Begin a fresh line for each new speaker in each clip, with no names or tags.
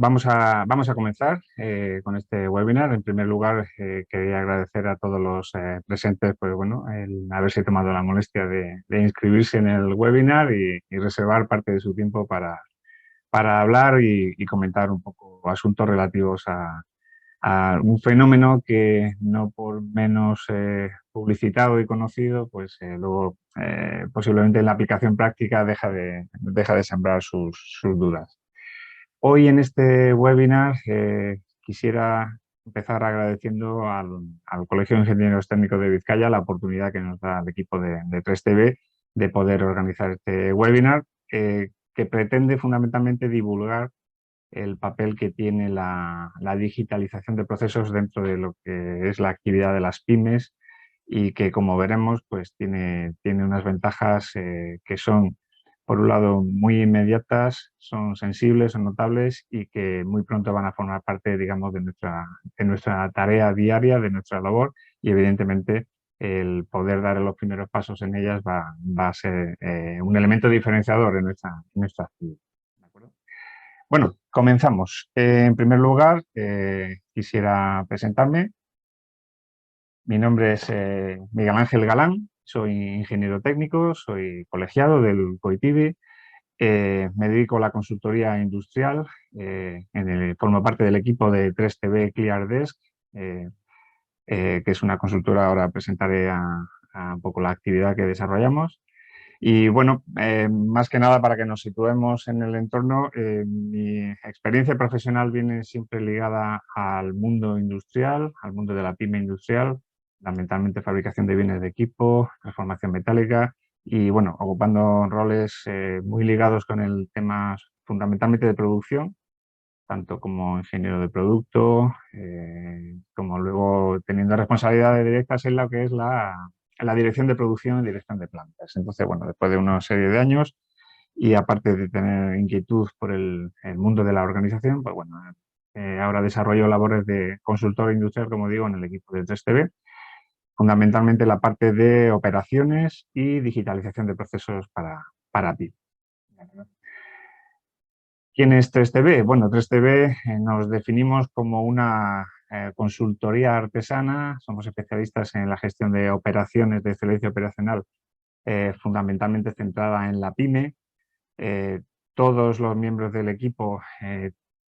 Vamos a comenzar con este webinar. En primer lugar, quería agradecer a todos los presentes, pues bueno, el haberse tomado la molestia de inscribirse en el webinar y reservar parte de su tiempo para hablar y comentar un poco asuntos relativos a un fenómeno que no por menos publicitado y conocido, pues luego posiblemente en la aplicación práctica deja de sembrar sus dudas. Hoy en este webinar quisiera empezar agradeciendo al Colegio de Ingenieros Técnicos de Vizcaya la oportunidad que nos da el equipo de 3TV de poder organizar este webinar que pretende fundamentalmente divulgar el papel que tiene la digitalización de procesos dentro de lo que es la actividad de las pymes y que, como veremos, pues tiene unas ventajas que son, por un lado, muy inmediatas, son sensibles, son notables y que muy pronto van a formar parte, digamos, de nuestra tarea diaria, de nuestra labor y, evidentemente, el poder dar los primeros pasos en ellas va a ser un elemento diferenciador en nuestra actividad. ¿De acuerdo? Bueno, comenzamos. En primer lugar, quisiera presentarme. Mi nombre es Miguel Ángel Galán, soy ingeniero técnico, soy colegiado del COITIBI, me dedico a la consultoría industrial, formo parte del equipo de 3TV ClearDesk, que es una consultora. Ahora presentaré a un poco la actividad que desarrollamos. Y bueno, más que nada para que nos situemos en el entorno, mi experiencia profesional viene siempre ligada al mundo industrial, al mundo de la pyme industrial, fundamentalmente fabricación de bienes de equipo, transformación metálica y bueno, ocupando roles muy ligados con el tema fundamentalmente de producción, tanto como ingeniero de producto, como luego teniendo responsabilidades directas en lo que es la dirección de producción y dirección de plantas. Entonces, bueno, después de una serie de años y aparte de tener inquietud por el mundo de la organización, pues bueno, ahora desarrollo labores de consultor industrial, como digo, en el equipo de 3TV, fundamentalmente la parte de operaciones y digitalización de procesos para PIB. ¿Quién es 3TV? Bueno, 3TV nos definimos como una consultoría artesana, somos especialistas en la gestión de operaciones de excelencia operacional, fundamentalmente centrada en la pyme. Todos los miembros del equipo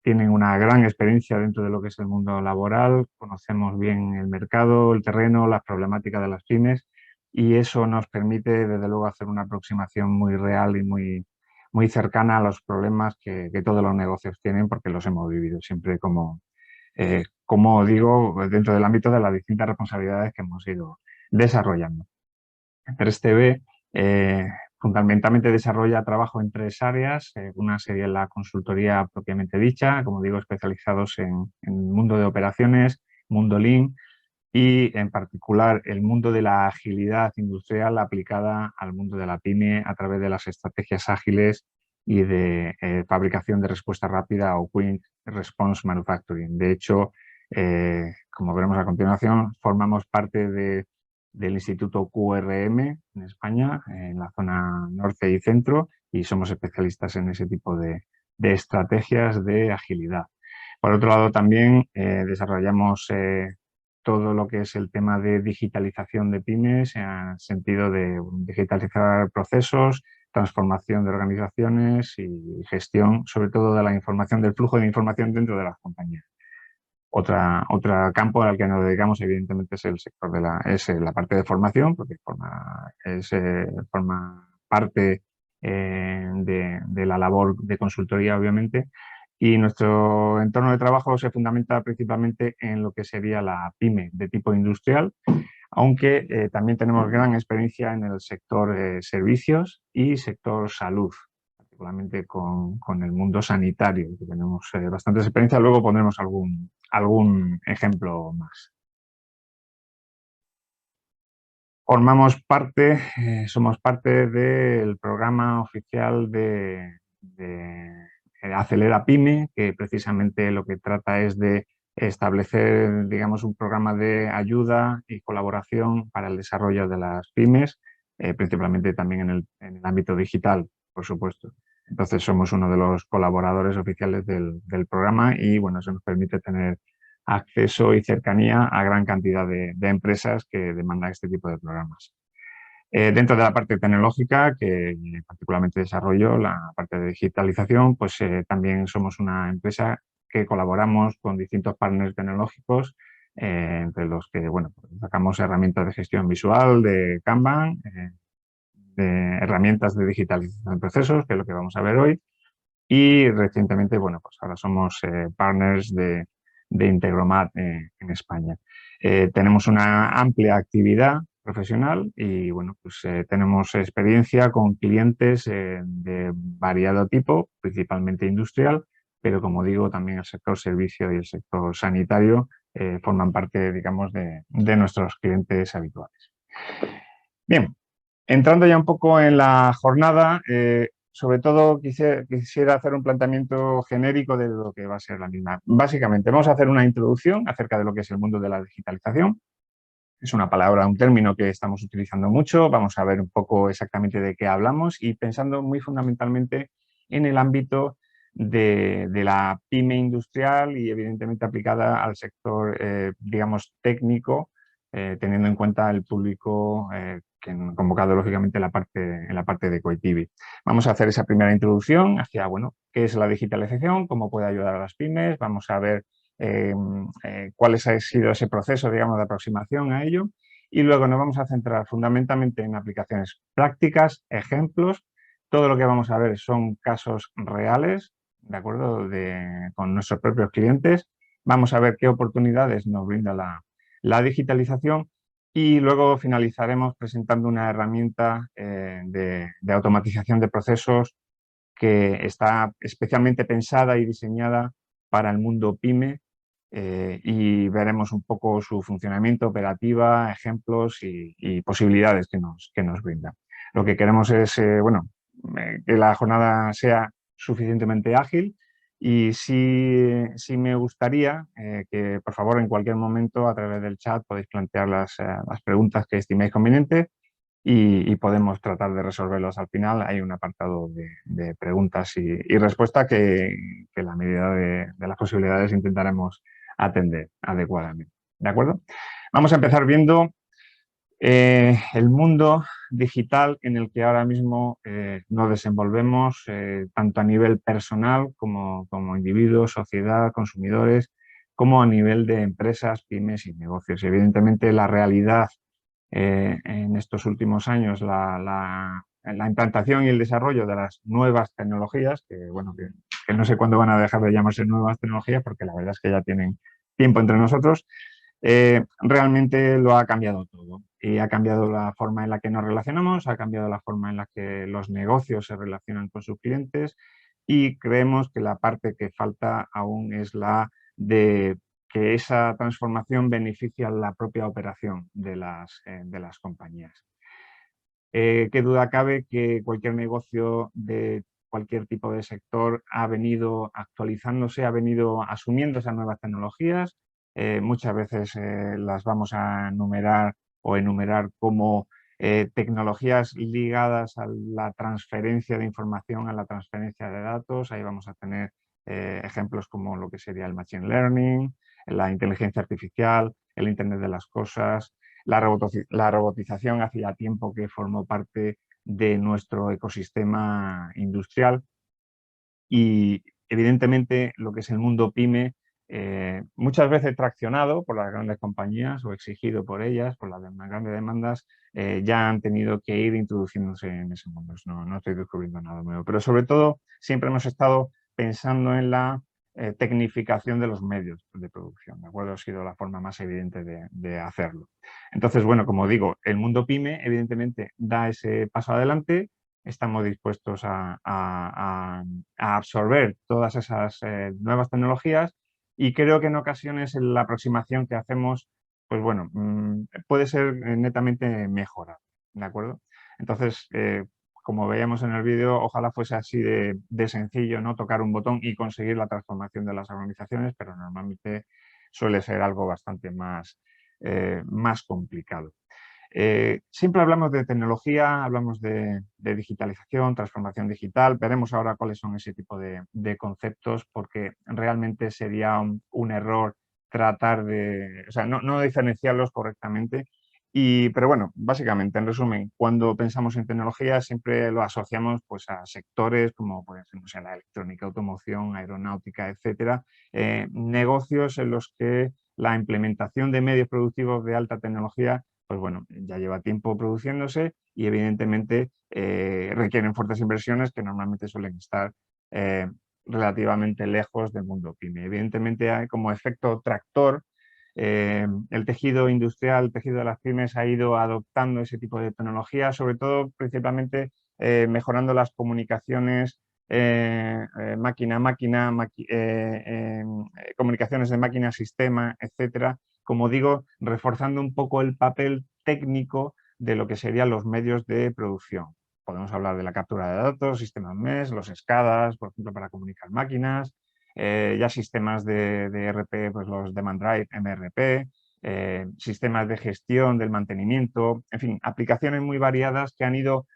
tienen una gran experiencia dentro de lo que es el mundo laboral, conocemos bien el mercado, el terreno, las problemáticas de las pymes y eso nos permite, desde luego, hacer una aproximación muy real y muy cercana a los problemas que todos los negocios tienen, porque los hemos vivido siempre como digo, dentro del ámbito de las distintas responsabilidades que hemos ido desarrollando. 3TV fundamentalmente desarrolla trabajo en tres áreas. Una sería la consultoría propiamente dicha, como digo, especializados en el mundo de operaciones, mundo Lean y en particular el mundo de la agilidad industrial aplicada al mundo de la pyme a través de las estrategias ágiles y de fabricación de respuesta rápida o Quick Response Manufacturing. De hecho, como veremos a continuación, formamos parte del Instituto QRM en España, en la zona norte y centro, y somos especialistas en ese tipo de estrategias de agilidad. Por otro lado, también desarrollamos todo lo que es el tema de digitalización de pymes, en el sentido de digitalizar procesos, transformación de organizaciones y gestión, sobre todo de la información, del flujo de información dentro de las compañías. Otro campo al que nos dedicamos, evidentemente, es el sector es la parte de formación, porque forma parte de la labor de consultoría, obviamente, y nuestro entorno de trabajo se fundamenta principalmente en lo que sería la pyme de tipo industrial, aunque también tenemos gran experiencia en el sector servicios y sector salud, particularmente con el mundo sanitario, que tenemos bastante experiencia. Luego pondremos algún ejemplo más. Somos parte del programa oficial de Acelera Pyme, que precisamente lo que trata es de establecer, digamos, un programa de ayuda y colaboración para el desarrollo de las pymes, principalmente también en el ámbito digital, por supuesto. Entonces somos uno de los colaboradores oficiales del programa y bueno, eso nos permite tener acceso y cercanía a gran cantidad de empresas que demandan este tipo de programas. Dentro de la parte tecnológica, que particularmente desarrollo, la parte de digitalización, pues también somos una empresa que colaboramos con distintos partners tecnológicos, entre los que, bueno, pues sacamos herramientas de gestión visual, de Kanban, de herramientas de digitalización de procesos, que es lo que vamos a ver hoy, y recientemente, bueno, pues ahora somos partners de Integromat en España. Tenemos una amplia actividad profesional y, bueno, pues tenemos experiencia con clientes de variado tipo, principalmente industrial, pero como digo, también el sector servicio y el sector sanitario forman parte, digamos, de nuestros clientes habituales. Bien, entrando ya un poco en la jornada, sobre todo quisiera hacer un planteamiento genérico de lo que va a ser la misma. Básicamente, vamos a hacer una introducción acerca de lo que es el mundo de la digitalización. Es una palabra, un término que estamos utilizando mucho. Vamos a ver un poco exactamente de qué hablamos y pensando muy fundamentalmente en el ámbito de la pyme industrial y evidentemente aplicada al sector, digamos, técnico, teniendo en cuenta el público que han convocado lógicamente en la parte de Coitivi. Vamos a hacer esa primera introducción hacia, bueno, qué es la digitalización, cómo puede ayudar a las pymes. Vamos a ver cuál ha sido ese proceso, digamos, de aproximación a ello. Y luego nos vamos a centrar fundamentalmente en aplicaciones prácticas, ejemplos. Todo lo que vamos a ver son casos reales, ¿de acuerdo? Con nuestros propios clientes. Vamos a ver qué oportunidades nos brinda la digitalización y luego finalizaremos presentando una herramienta de automatización de procesos que está especialmente pensada y diseñada para el mundo pyme y veremos un poco su funcionamiento, operativa, ejemplos y posibilidades que nos brinda. Lo que queremos es, bueno, que la jornada sea suficientemente ágil y sí me gustaría que, por favor, en cualquier momento a través del chat podéis plantear las preguntas que estiméis convenientes y podemos tratar de resolverlos al final. Hay un apartado de preguntas y respuestas que en la medida de las posibilidades intentaremos atender adecuadamente. ¿De acuerdo? Vamos a empezar viendo el mundo digital en el que ahora mismo nos desenvolvemos, tanto a nivel personal como individuos, sociedad, consumidores, como a nivel de empresas, pymes y negocios. Evidentemente, la realidad en estos últimos años, la implantación y el desarrollo de las nuevas tecnologías, que, bueno, que no sé cuándo van a dejar de llamarse nuevas tecnologías, porque la verdad es que ya tienen tiempo entre nosotros, realmente lo ha cambiado todo y ha cambiado la forma en la que nos relacionamos, ha cambiado la forma en la que los negocios se relacionan con sus clientes y creemos que la parte que falta aún es la de que esa transformación beneficia la propia operación de las compañías. Qué duda cabe que cualquier negocio de cualquier tipo de sector ha venido actualizándose, ha venido asumiendo esas nuevas tecnologías. Muchas veces las vamos a enumerar como tecnologías ligadas a la transferencia de información, a la transferencia de datos. Ahí vamos a tener ejemplos como lo que sería el Machine Learning, la inteligencia artificial, el Internet de las cosas, la robotización hacía tiempo que formó parte de nuestro ecosistema industrial y evidentemente lo que es el mundo pyme, muchas veces traccionado por las grandes compañías o exigido por ellas, por las grandes demandas, ya han tenido que ir introduciéndose en ese mundo. No estoy descubriendo nada nuevo, pero sobre todo siempre hemos estado pensando en la tecnificación de los medios de producción, ¿de acuerdo? Ha sido la forma más evidente de hacerlo. Entonces, bueno, como digo, el mundo pyme evidentemente da ese paso adelante. Estamos dispuestos a absorber todas esas nuevas tecnologías y creo que en ocasiones la aproximación que hacemos, pues bueno, puede ser netamente mejorada, ¿de acuerdo? Entonces, como veíamos en el vídeo, ojalá fuese así de sencillo, ¿no? Tocar un botón y conseguir la transformación de las organizaciones, pero normalmente suele ser algo bastante más complicado. Siempre hablamos de tecnología, hablamos de digitalización, transformación digital. Veremos ahora cuáles son ese tipo de conceptos, porque realmente sería un error tratar de, o sea, no diferenciarlos correctamente. Pero bueno, básicamente, en resumen, cuando pensamos en tecnología siempre lo asociamos pues, a sectores como pues, no sé, la electrónica, automoción, aeronáutica, etcétera, negocios en los que la implementación de medios productivos de alta tecnología pues bueno, ya lleva tiempo produciéndose y evidentemente requieren fuertes inversiones que normalmente suelen estar eh, relativamente lejos del mundo PYME. Evidentemente hay como efecto tractor, el tejido industrial, el tejido de las pymes ha ido adoptando ese tipo de tecnología, sobre todo principalmente mejorando las comunicaciones máquina a máquina, comunicaciones de máquina a sistema, etcétera, como digo, reforzando un poco el papel técnico de lo que serían los medios de producción. Podemos hablar de la captura de datos, sistemas MES, los SCADAs, por ejemplo, para comunicar máquinas, ya sistemas de ERP, pues los Demand Drive, MRP, sistemas de gestión del mantenimiento, en fin, aplicaciones muy variadas que han ido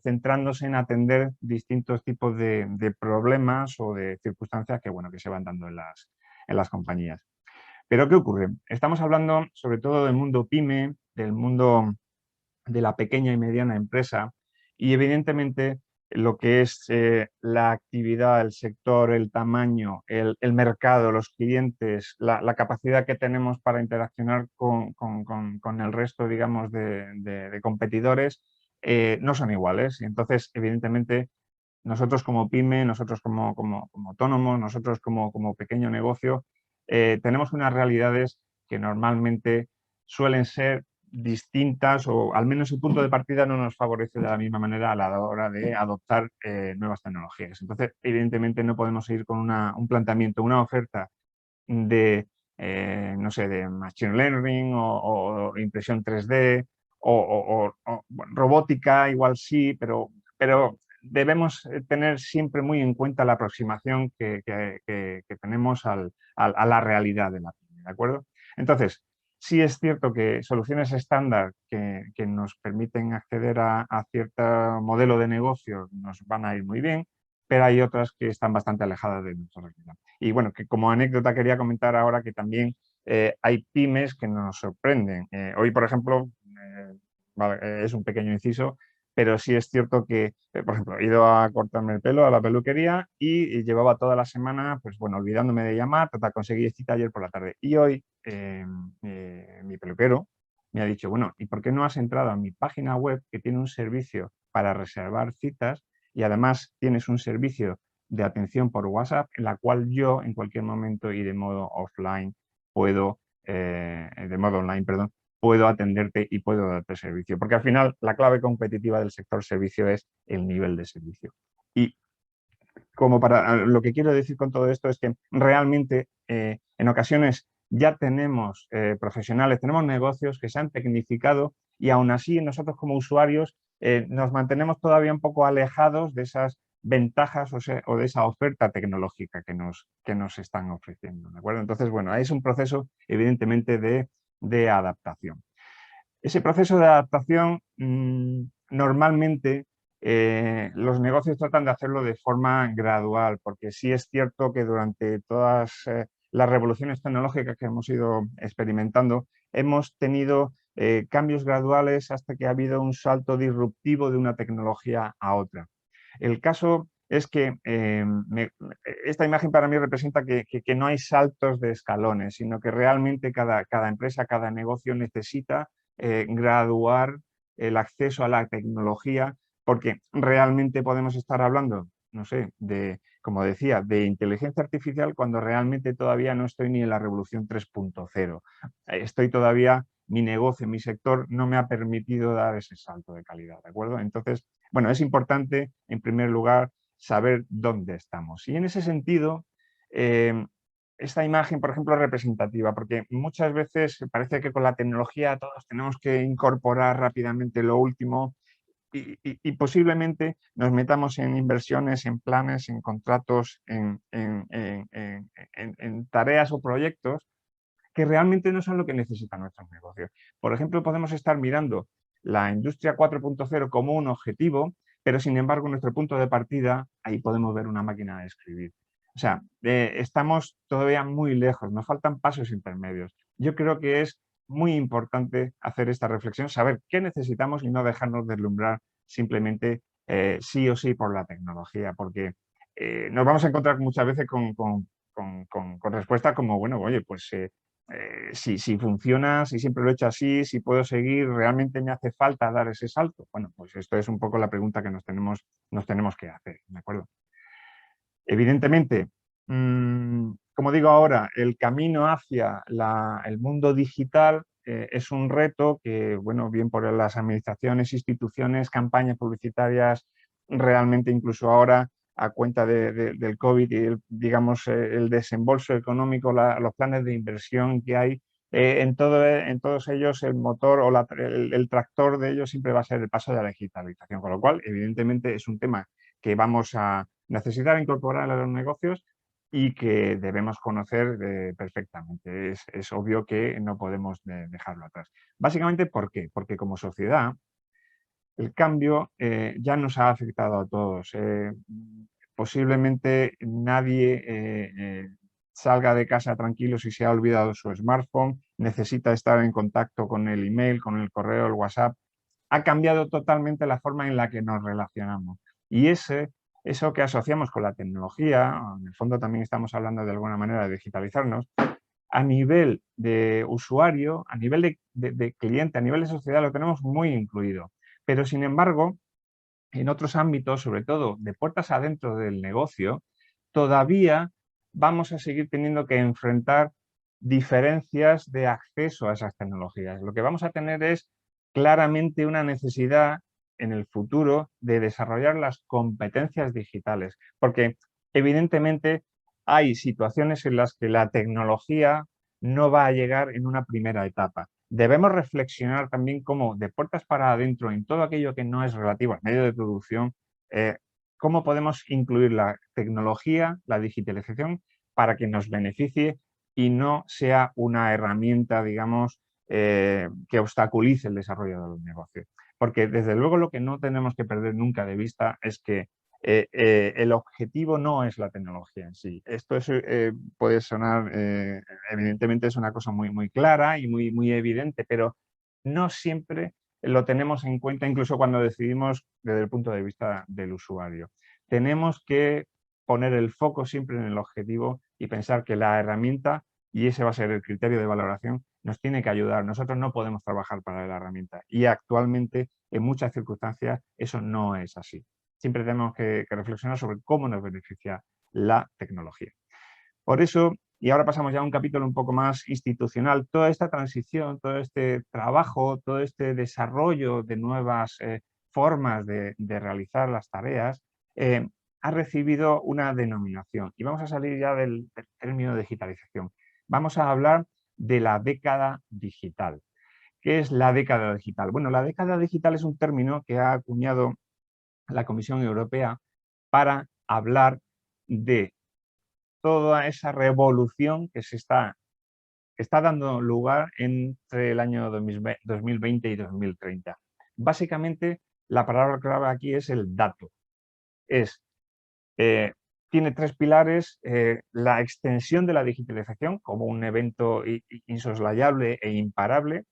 centrándose en atender distintos tipos de problemas o de circunstancias que, bueno, que se van dando en las compañías. Pero ¿qué ocurre? Estamos hablando sobre todo del mundo PYME, del mundo de la pequeña y mediana empresa y evidentemente lo que es la actividad, el sector, el tamaño, el mercado, los clientes, la capacidad que tenemos para interaccionar con el resto, digamos, de competidores, no son iguales. Y entonces, evidentemente, nosotros como pyme, nosotros como autónomos, nosotros como pequeño negocio, tenemos unas realidades que normalmente suelen ser distintas o al menos el punto de partida no nos favorece de la misma manera a la hora de adoptar nuevas tecnologías. Entonces, evidentemente no podemos ir con un planteamiento, una oferta de, no sé, de Machine Learning o impresión 3D bueno, robótica, igual sí, pero debemos tener siempre muy en cuenta la aproximación que tenemos a la realidad de la pyme, ¿de acuerdo? Entonces, sí es cierto que soluciones estándar que nos permiten acceder a cierto modelo de negocio nos van a ir muy bien, pero hay otras que están bastante alejadas de nuestra realidad. Y bueno, que como anécdota quería comentar ahora que también hay pymes que nos sorprenden. Hoy, por ejemplo, vale, es un pequeño inciso, pero sí es cierto que, por ejemplo, he ido a cortarme el pelo a la peluquería y llevaba toda la semana, pues bueno, olvidándome de llamar, hasta conseguí cita ayer por la tarde. Y hoy mi peluquero me ha dicho, bueno, ¿y por qué no has entrado a mi página web que tiene un servicio para reservar citas y además tienes un servicio de atención por WhatsApp en la cual yo en cualquier momento y de modo offline puedo, de modo online, perdón, puedo atenderte y puedo darte servicio. Porque al final la clave competitiva del sector servicio es el nivel de servicio. Y como para lo que quiero decir con todo esto es que realmente en ocasiones ya tenemos profesionales, tenemos negocios que se han tecnificado y aún así nosotros como usuarios nos mantenemos todavía un poco alejados de esas ventajas o de esa oferta tecnológica que nos están ofreciendo, ¿de acuerdo? Entonces, bueno, es un proceso evidentemente de adaptación. Ese proceso de adaptación normalmente los negocios tratan de hacerlo de forma gradual, porque sí es cierto que durante todas las revoluciones tecnológicas que hemos ido experimentando, hemos tenido cambios graduales hasta que ha habido un salto disruptivo de una tecnología a otra. El caso es que esta imagen para mí representa que no hay saltos de escalones, sino que realmente cada empresa, cada negocio necesita graduar el acceso a la tecnología, porque realmente podemos estar hablando, no sé, como decía, de inteligencia artificial cuando realmente todavía no estoy ni en la revolución 3.0. Estoy todavía, mi negocio, mi sector no me ha permitido dar ese salto de calidad, ¿de acuerdo? Entonces, bueno, es importante, en primer lugar, saber dónde estamos. Y en ese sentido, esta imagen, por ejemplo, es representativa, porque muchas veces parece que con la tecnología todos tenemos que incorporar rápidamente lo último y posiblemente nos metamos en inversiones, en planes, en contratos, en tareas o proyectos que realmente no son lo que necesitan nuestros negocios. Por ejemplo, podemos estar mirando la industria 4.0 como un objetivo, pero sin embargo, nuestro punto de partida, ahí podemos ver una máquina de escribir. O sea, estamos todavía muy lejos, nos faltan pasos intermedios. Yo creo que es muy importante hacer esta reflexión, saber qué necesitamos y no dejarnos deslumbrar simplemente sí o sí por la tecnología, porque nos vamos a encontrar muchas veces con respuestas como, bueno, oye, pues si funciona, si siempre lo he hecho así, si puedo seguir, ¿realmente me hace falta dar ese salto? Bueno, pues esto es un poco la pregunta que nos tenemos que hacer, ¿de acuerdo? Evidentemente, como digo ahora, el camino hacia el mundo digital es un reto que, bueno, bien por las administraciones, instituciones, campañas publicitarias, realmente incluso ahora a cuenta del COVID y digamos, el desembolso económico, los planes de inversión que hay, en todos ellos el motor o el tractor de ellos siempre va a ser el paso de la digitalización, con lo cual, evidentemente, es un tema que vamos a necesitar incorporar a los negocios y que debemos conocer perfectamente. Es obvio que no podemos dejarlo atrás. Básicamente, ¿por qué? Porque como sociedad el cambio ya nos ha afectado a todos. Posiblemente nadie salga de casa tranquilo si se ha olvidado su smartphone, necesita estar en contacto con el email, con el correo, el WhatsApp. Ha cambiado totalmente la forma en la que nos relacionamos. Y eso que asociamos con la tecnología, en el fondo también estamos hablando de alguna manera de digitalizarnos, a nivel de usuario, a nivel de cliente, a nivel de sociedad, lo tenemos muy incluido. Pero sin embargo, en otros ámbitos, sobre todo de puertas adentro del negocio, todavía vamos a seguir teniendo que enfrentar diferencias de acceso a esas tecnologías. Lo que vamos a tener es claramente una necesidad en el futuro de desarrollar las competencias digitales, porque evidentemente hay situaciones en las que la tecnología no va a llegar en una primera etapa. Debemos reflexionar también cómo de puertas para adentro, en todo aquello que no es relativo al medio de producción, cómo podemos incluir la tecnología, la digitalización, para que nos beneficie y no sea una herramienta, digamos, que obstaculice el desarrollo de los negocios. Porque desde luego lo que no tenemos que perder nunca de vista es que el objetivo no es la tecnología en sí. Esto puede sonar, evidentemente es una cosa muy, muy clara y muy, muy evidente, pero no siempre lo tenemos en cuenta incluso cuando decidimos desde el punto de vista del usuario. Tenemos que poner el foco siempre en el objetivo y pensar que la herramienta, y ese va a ser el criterio de valoración, nos tiene que ayudar. Nosotros no podemos trabajar para la herramienta y actualmente en muchas circunstancias eso no es así. Siempre tenemos que reflexionar sobre cómo nos beneficia la tecnología. Por eso, y ahora pasamos ya a un capítulo un poco más institucional, toda esta transición, todo este trabajo, todo este desarrollo de nuevas formas de realizar las tareas, ha recibido una denominación. Y vamos a salir ya del término digitalización. Vamos a hablar de la década digital. ¿Qué es la década digital? Bueno, la década digital es un término que ha acuñado la Comisión Europea para hablar de toda esa revolución que está dando lugar entre el año 2020 y 2030. Básicamente, la palabra clave aquí es el dato. Tiene tres pilares: la extensión de la digitalización como un evento insoslayable e imparable,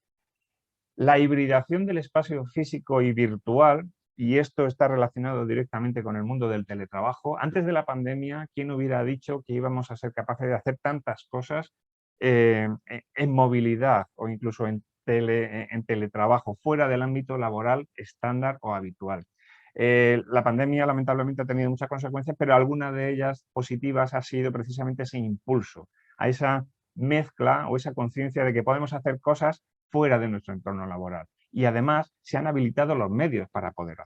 la hibridación del espacio físico y virtual, y esto está relacionado directamente con el mundo del teletrabajo. Antes de la pandemia, ¿quién hubiera dicho que íbamos a ser capaces de hacer tantas cosas en movilidad o incluso en teletrabajo, fuera del ámbito laboral estándar o habitual? La pandemia lamentablemente ha tenido muchas consecuencias, pero alguna de ellas positivas ha sido precisamente ese impulso, a esa mezcla o esa conciencia de que podemos hacer cosas fuera de nuestro entorno laboral. Y además se han habilitado los medios para poder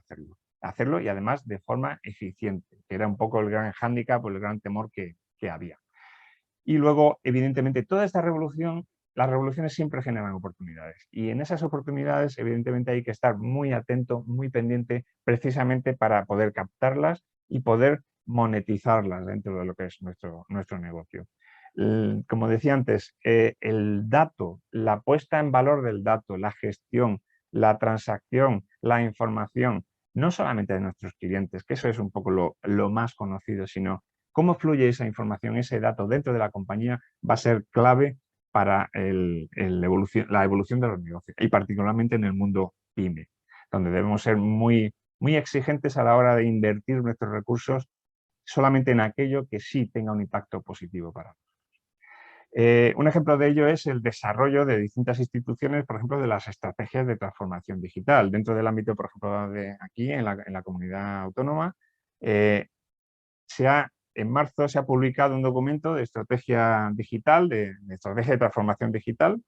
hacerlo y además de forma eficiente, que era un poco el gran hándicap o el gran temor que había. Y luego, evidentemente, toda esta revolución, las revoluciones siempre generan oportunidades. Y en esas oportunidades, evidentemente, hay que estar muy atento, muy pendiente, precisamente para poder captarlas y poder monetizarlas dentro de lo que es nuestro negocio. Como decía antes, el dato, la puesta en valor del dato, la gestión, la transacción, la información, no solamente de nuestros clientes, que eso es un poco lo más conocido, sino cómo fluye esa información, ese dato dentro de la compañía va a ser clave para la evolución de los negocios y particularmente en el mundo PYME, donde debemos ser muy, muy exigentes a la hora de invertir nuestros recursos solamente en aquello que sí tenga un impacto positivo para nosotros. Un ejemplo de ello es el desarrollo de distintas instituciones, por ejemplo, de las estrategias de transformación digital. Dentro del ámbito, por ejemplo, de aquí, en la comunidad autónoma, en marzo se ha publicado un documento de estrategia digital, de estrategia de transformación digital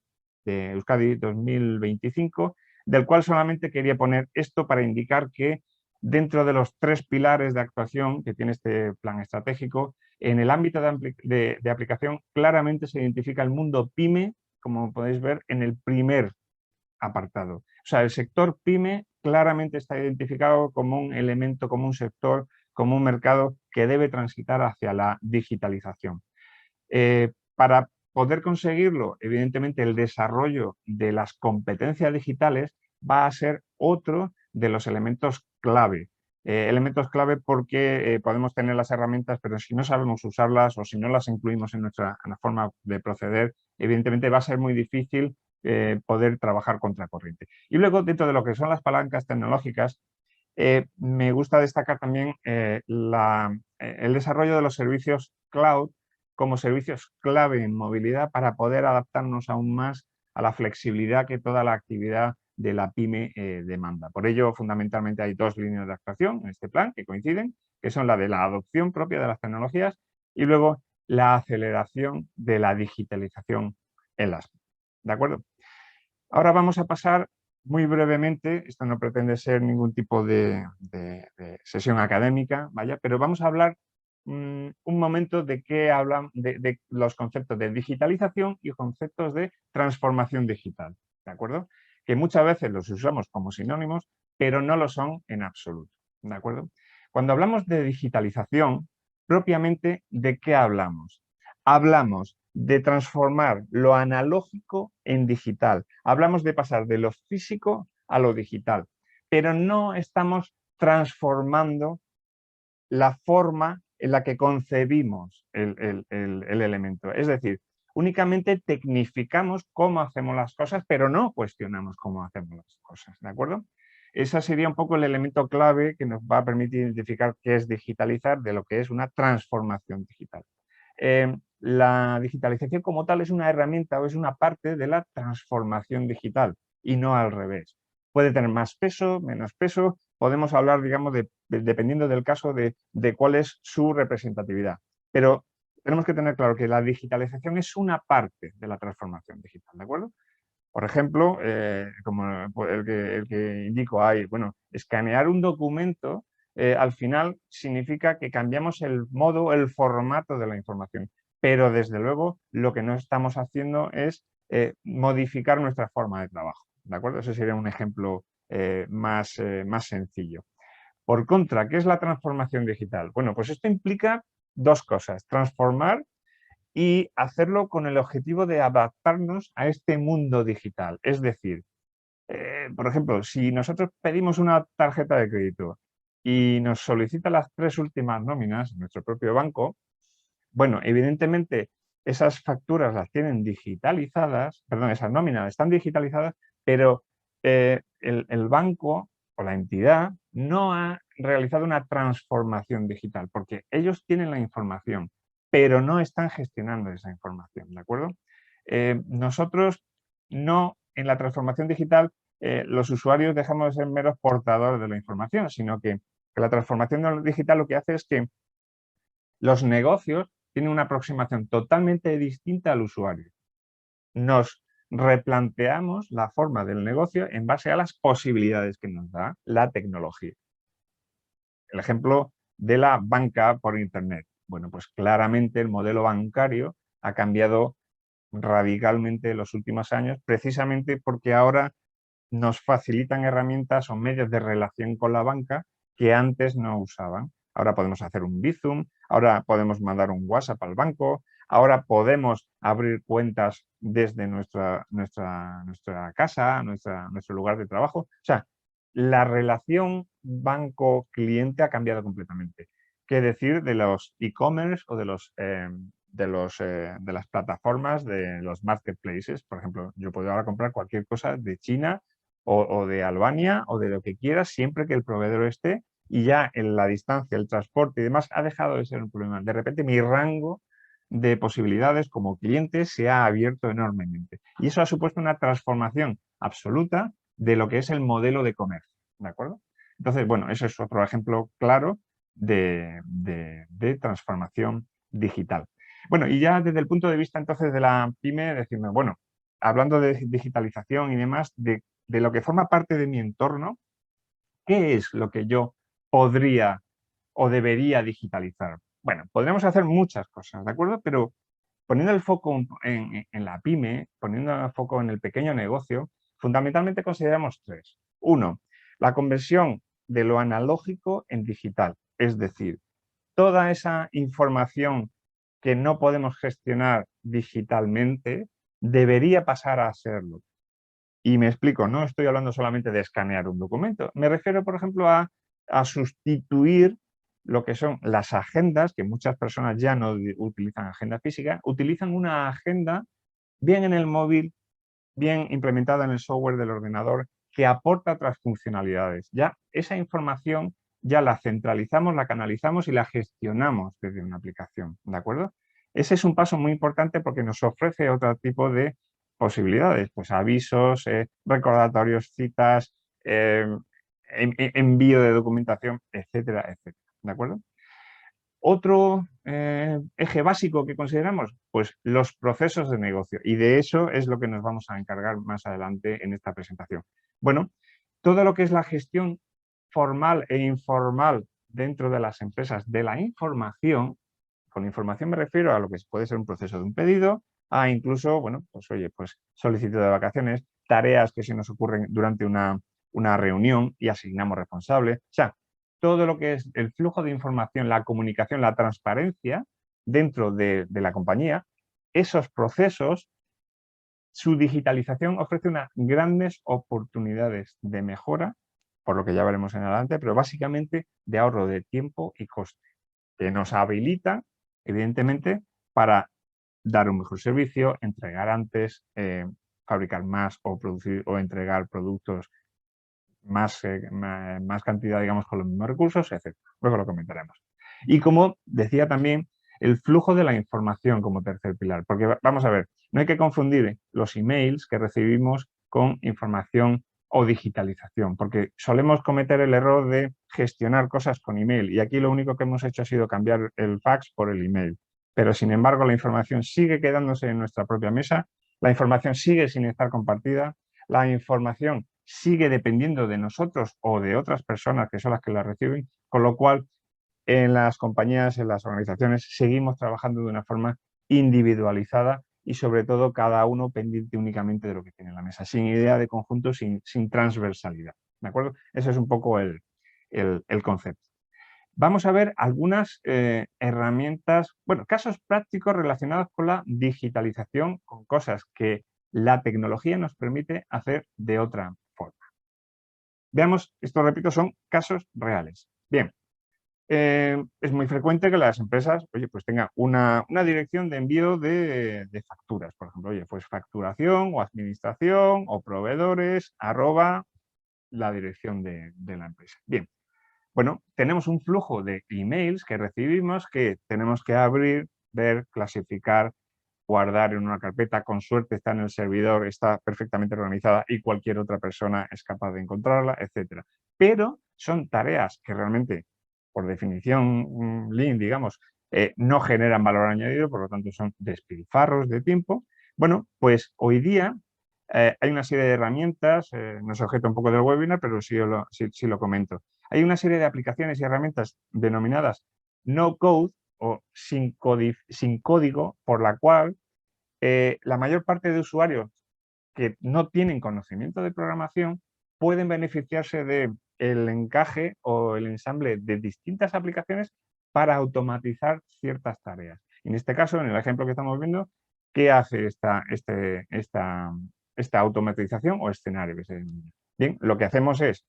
de Euskadi 2025, del cual solamente quería poner esto para indicar que dentro de los 3 pilares de actuación que tiene este plan estratégico, en el ámbito de aplicación claramente se identifica el mundo PYME, como podéis ver, en el primer apartado. O sea, el sector PYME claramente está identificado como un elemento, como un sector, como un mercado que debe transitar hacia la digitalización. Para poder conseguirlo, evidentemente el desarrollo de las competencias digitales va a ser otro de los elementos clave. Elementos clave porque podemos tener las herramientas, pero si no sabemos usarlas o si no las incluimos en nuestra forma de proceder, evidentemente va a ser muy difícil poder trabajar contracorriente. Y luego, dentro de lo que son las palancas tecnológicas, me gusta destacar también el desarrollo de los servicios cloud como servicios clave en movilidad para poder adaptarnos aún más a la flexibilidad que toda la actividad de la PYME demanda. Por ello, fundamentalmente hay 2 líneas de actuación en este plan que coinciden, que son la de la adopción propia de las tecnologías y luego la aceleración de la digitalización en las. ¿De acuerdo? Ahora vamos a pasar muy brevemente, esto no pretende ser ningún tipo de sesión académica, vaya, pero vamos a hablar un momento de qué hablan, de los conceptos de digitalización y conceptos de transformación digital, ¿de acuerdo? Que muchas veces los usamos como sinónimos, pero no lo son en absoluto, ¿de acuerdo? Cuando hablamos de digitalización, propiamente, ¿de qué hablamos? Hablamos de transformar lo analógico en digital. Hablamos de pasar de lo físico a lo digital, pero no estamos transformando la forma en la que concebimos el elemento. Es decir, únicamente tecnificamos cómo hacemos las cosas, pero no cuestionamos cómo hacemos las cosas, ¿de acuerdo? Ese sería un poco el elemento clave que nos va a permitir identificar qué es digitalizar de lo que es una transformación digital. La digitalización como tal es una herramienta o es una parte de la transformación digital y no al revés. Puede tener más peso, menos peso, podemos hablar, digamos, dependiendo del caso, de cuál es su representatividad. Pero tenemos que tener claro que la digitalización es una parte de la transformación digital, ¿de acuerdo? Por ejemplo, como el que indico ahí, bueno, escanear un documento al final significa que cambiamos el modo, el formato de la información, pero desde luego lo que no estamos haciendo es modificar nuestra forma de trabajo, ¿de acuerdo? Ese sería un ejemplo más sencillo. Por contra, ¿qué es la transformación digital? Bueno, pues esto implica 2 cosas, transformar y hacerlo con el objetivo de adaptarnos a este mundo digital. Es decir, por ejemplo, si nosotros pedimos una tarjeta de crédito y nos solicita las 3 últimas nóminas en nuestro propio banco, bueno, evidentemente esas facturas las tienen digitalizadas, perdón, esas nóminas están digitalizadas, pero el banco o la entidad no ha realizado una transformación digital, porque ellos tienen la información, pero no están gestionando esa información, ¿de acuerdo? Nosotros no, en la transformación digital, los usuarios dejamos de ser meros portadores de la información, sino que la transformación digital lo que hace es que los negocios tienen una aproximación totalmente distinta al usuario. Nos replanteamos la forma del negocio en base a las posibilidades que nos da la tecnología. El ejemplo de la banca por Internet. Bueno, pues claramente el modelo bancario ha cambiado radicalmente en los últimos años, precisamente porque ahora nos facilitan herramientas o medios de relación con la banca que antes no usaban. Ahora podemos hacer un Bizum, ahora podemos mandar un WhatsApp al banco, ahora podemos abrir cuentas desde nuestra casa, nuestro lugar de trabajo. O sea, la relación banco-cliente ha cambiado completamente. ¿Qué decir de los e-commerce o de las plataformas de los marketplaces? Por ejemplo, yo puedo ahora comprar cualquier cosa de China o de Albania o de lo que quiera, siempre que el proveedor esté, y ya en la distancia, el transporte y demás ha dejado de ser un problema. De repente mi rango de posibilidades como cliente se ha abierto enormemente. Y eso ha supuesto una transformación absoluta de lo que es el modelo de comercio. ¿De acuerdo? Entonces, bueno, eso es otro ejemplo claro de transformación digital. Bueno, y ya desde el punto de vista entonces de la pyme, decirme, bueno, hablando de digitalización y demás, de lo que forma parte de mi entorno, ¿qué es lo que yo podría o debería digitalizar? Bueno, podríamos hacer muchas cosas, ¿de acuerdo? Pero poniendo el foco en la pyme, poniendo el foco en el pequeño negocio, fundamentalmente consideramos tres. Uno, la conversión de lo analógico en digital, es decir, toda esa información que no podemos gestionar digitalmente debería pasar a hacerlo. Y me explico, no estoy hablando solamente de escanear un documento, me refiero, por ejemplo, a sustituir lo que son las agendas, que muchas personas ya no utilizan agenda física, utilizan una agenda bien en el móvil, bien implementada en el software del ordenador, que aporta otras funcionalidades. Ya esa información ya la centralizamos, la canalizamos y la gestionamos desde una aplicación, ¿de acuerdo? Ese es un paso muy importante porque nos ofrece otro tipo de posibilidades, pues avisos, recordatorios, citas, envío de documentación, etcétera, etcétera, ¿de acuerdo? Otro eje básico que consideramos, pues los procesos de negocio. Y de eso es lo que nos vamos a encargar más adelante en esta presentación. Bueno, todo lo que es la gestión formal e informal dentro de las empresas de la información, con información me refiero a lo que puede ser un proceso de un pedido, a incluso, bueno, pues oye, pues solicitud de vacaciones, tareas que se nos ocurren durante una reunión y asignamos responsable. O sea, todo lo que es el flujo de información, la comunicación, la transparencia dentro de la compañía, esos procesos, su digitalización ofrece unas grandes oportunidades de mejora, por lo que ya veremos en adelante, pero básicamente de ahorro de tiempo y coste, que nos habilita, evidentemente, para dar un mejor servicio, entregar antes, fabricar más o producir o entregar productos más cantidad, digamos, con los mismos recursos, etc. Luego lo comentaremos. Y como decía también, el flujo de la información como tercer pilar, porque vamos a ver, no hay que confundir los emails que recibimos con información o digitalización, porque solemos cometer el error de gestionar cosas con email y aquí lo único que hemos hecho ha sido cambiar el fax por el email. Pero sin embargo la información sigue quedándose en nuestra propia mesa, la información sigue sin estar compartida, la información sigue dependiendo de nosotros o de otras personas que son las que la reciben, con lo cual en las compañías, en las organizaciones, seguimos trabajando de una forma individualizada y sobre todo cada uno pendiente únicamente de lo que tiene en la mesa, sin idea de conjunto, sin transversalidad. ¿De acuerdo? Ese es un poco el concepto. Vamos a ver algunas herramientas, bueno, casos prácticos relacionados con la digitalización, con cosas que la tecnología nos permite hacer de otra forma. Veamos, esto repito, son casos reales. Bien, es muy frecuente que las empresas, oye, pues tengan una dirección de envío de facturas, por ejemplo, oye, pues facturación o administración o proveedores, @ la dirección de la empresa. Bien, bueno, tenemos un flujo de emails que recibimos que tenemos que abrir, ver, clasificar, guardar en una carpeta, con suerte está en el servidor, está perfectamente organizada y cualquier otra persona es capaz de encontrarla, etc. Pero son tareas que realmente, por definición Lean, digamos, no generan valor añadido, por lo tanto son despilfarros de tiempo. Bueno, pues hoy día hay una serie de herramientas, no es objeto un poco del webinar, pero sí lo comento. Hay una serie de aplicaciones y herramientas denominadas no code o sin código, por la cual la mayor parte de usuarios que no tienen conocimiento de programación pueden beneficiarse del encaje o el ensamble de distintas aplicaciones para automatizar ciertas tareas. En este caso, en el ejemplo que estamos viendo, ¿qué hace esta automatización o escenario que se denomina? Bien, lo que hacemos es,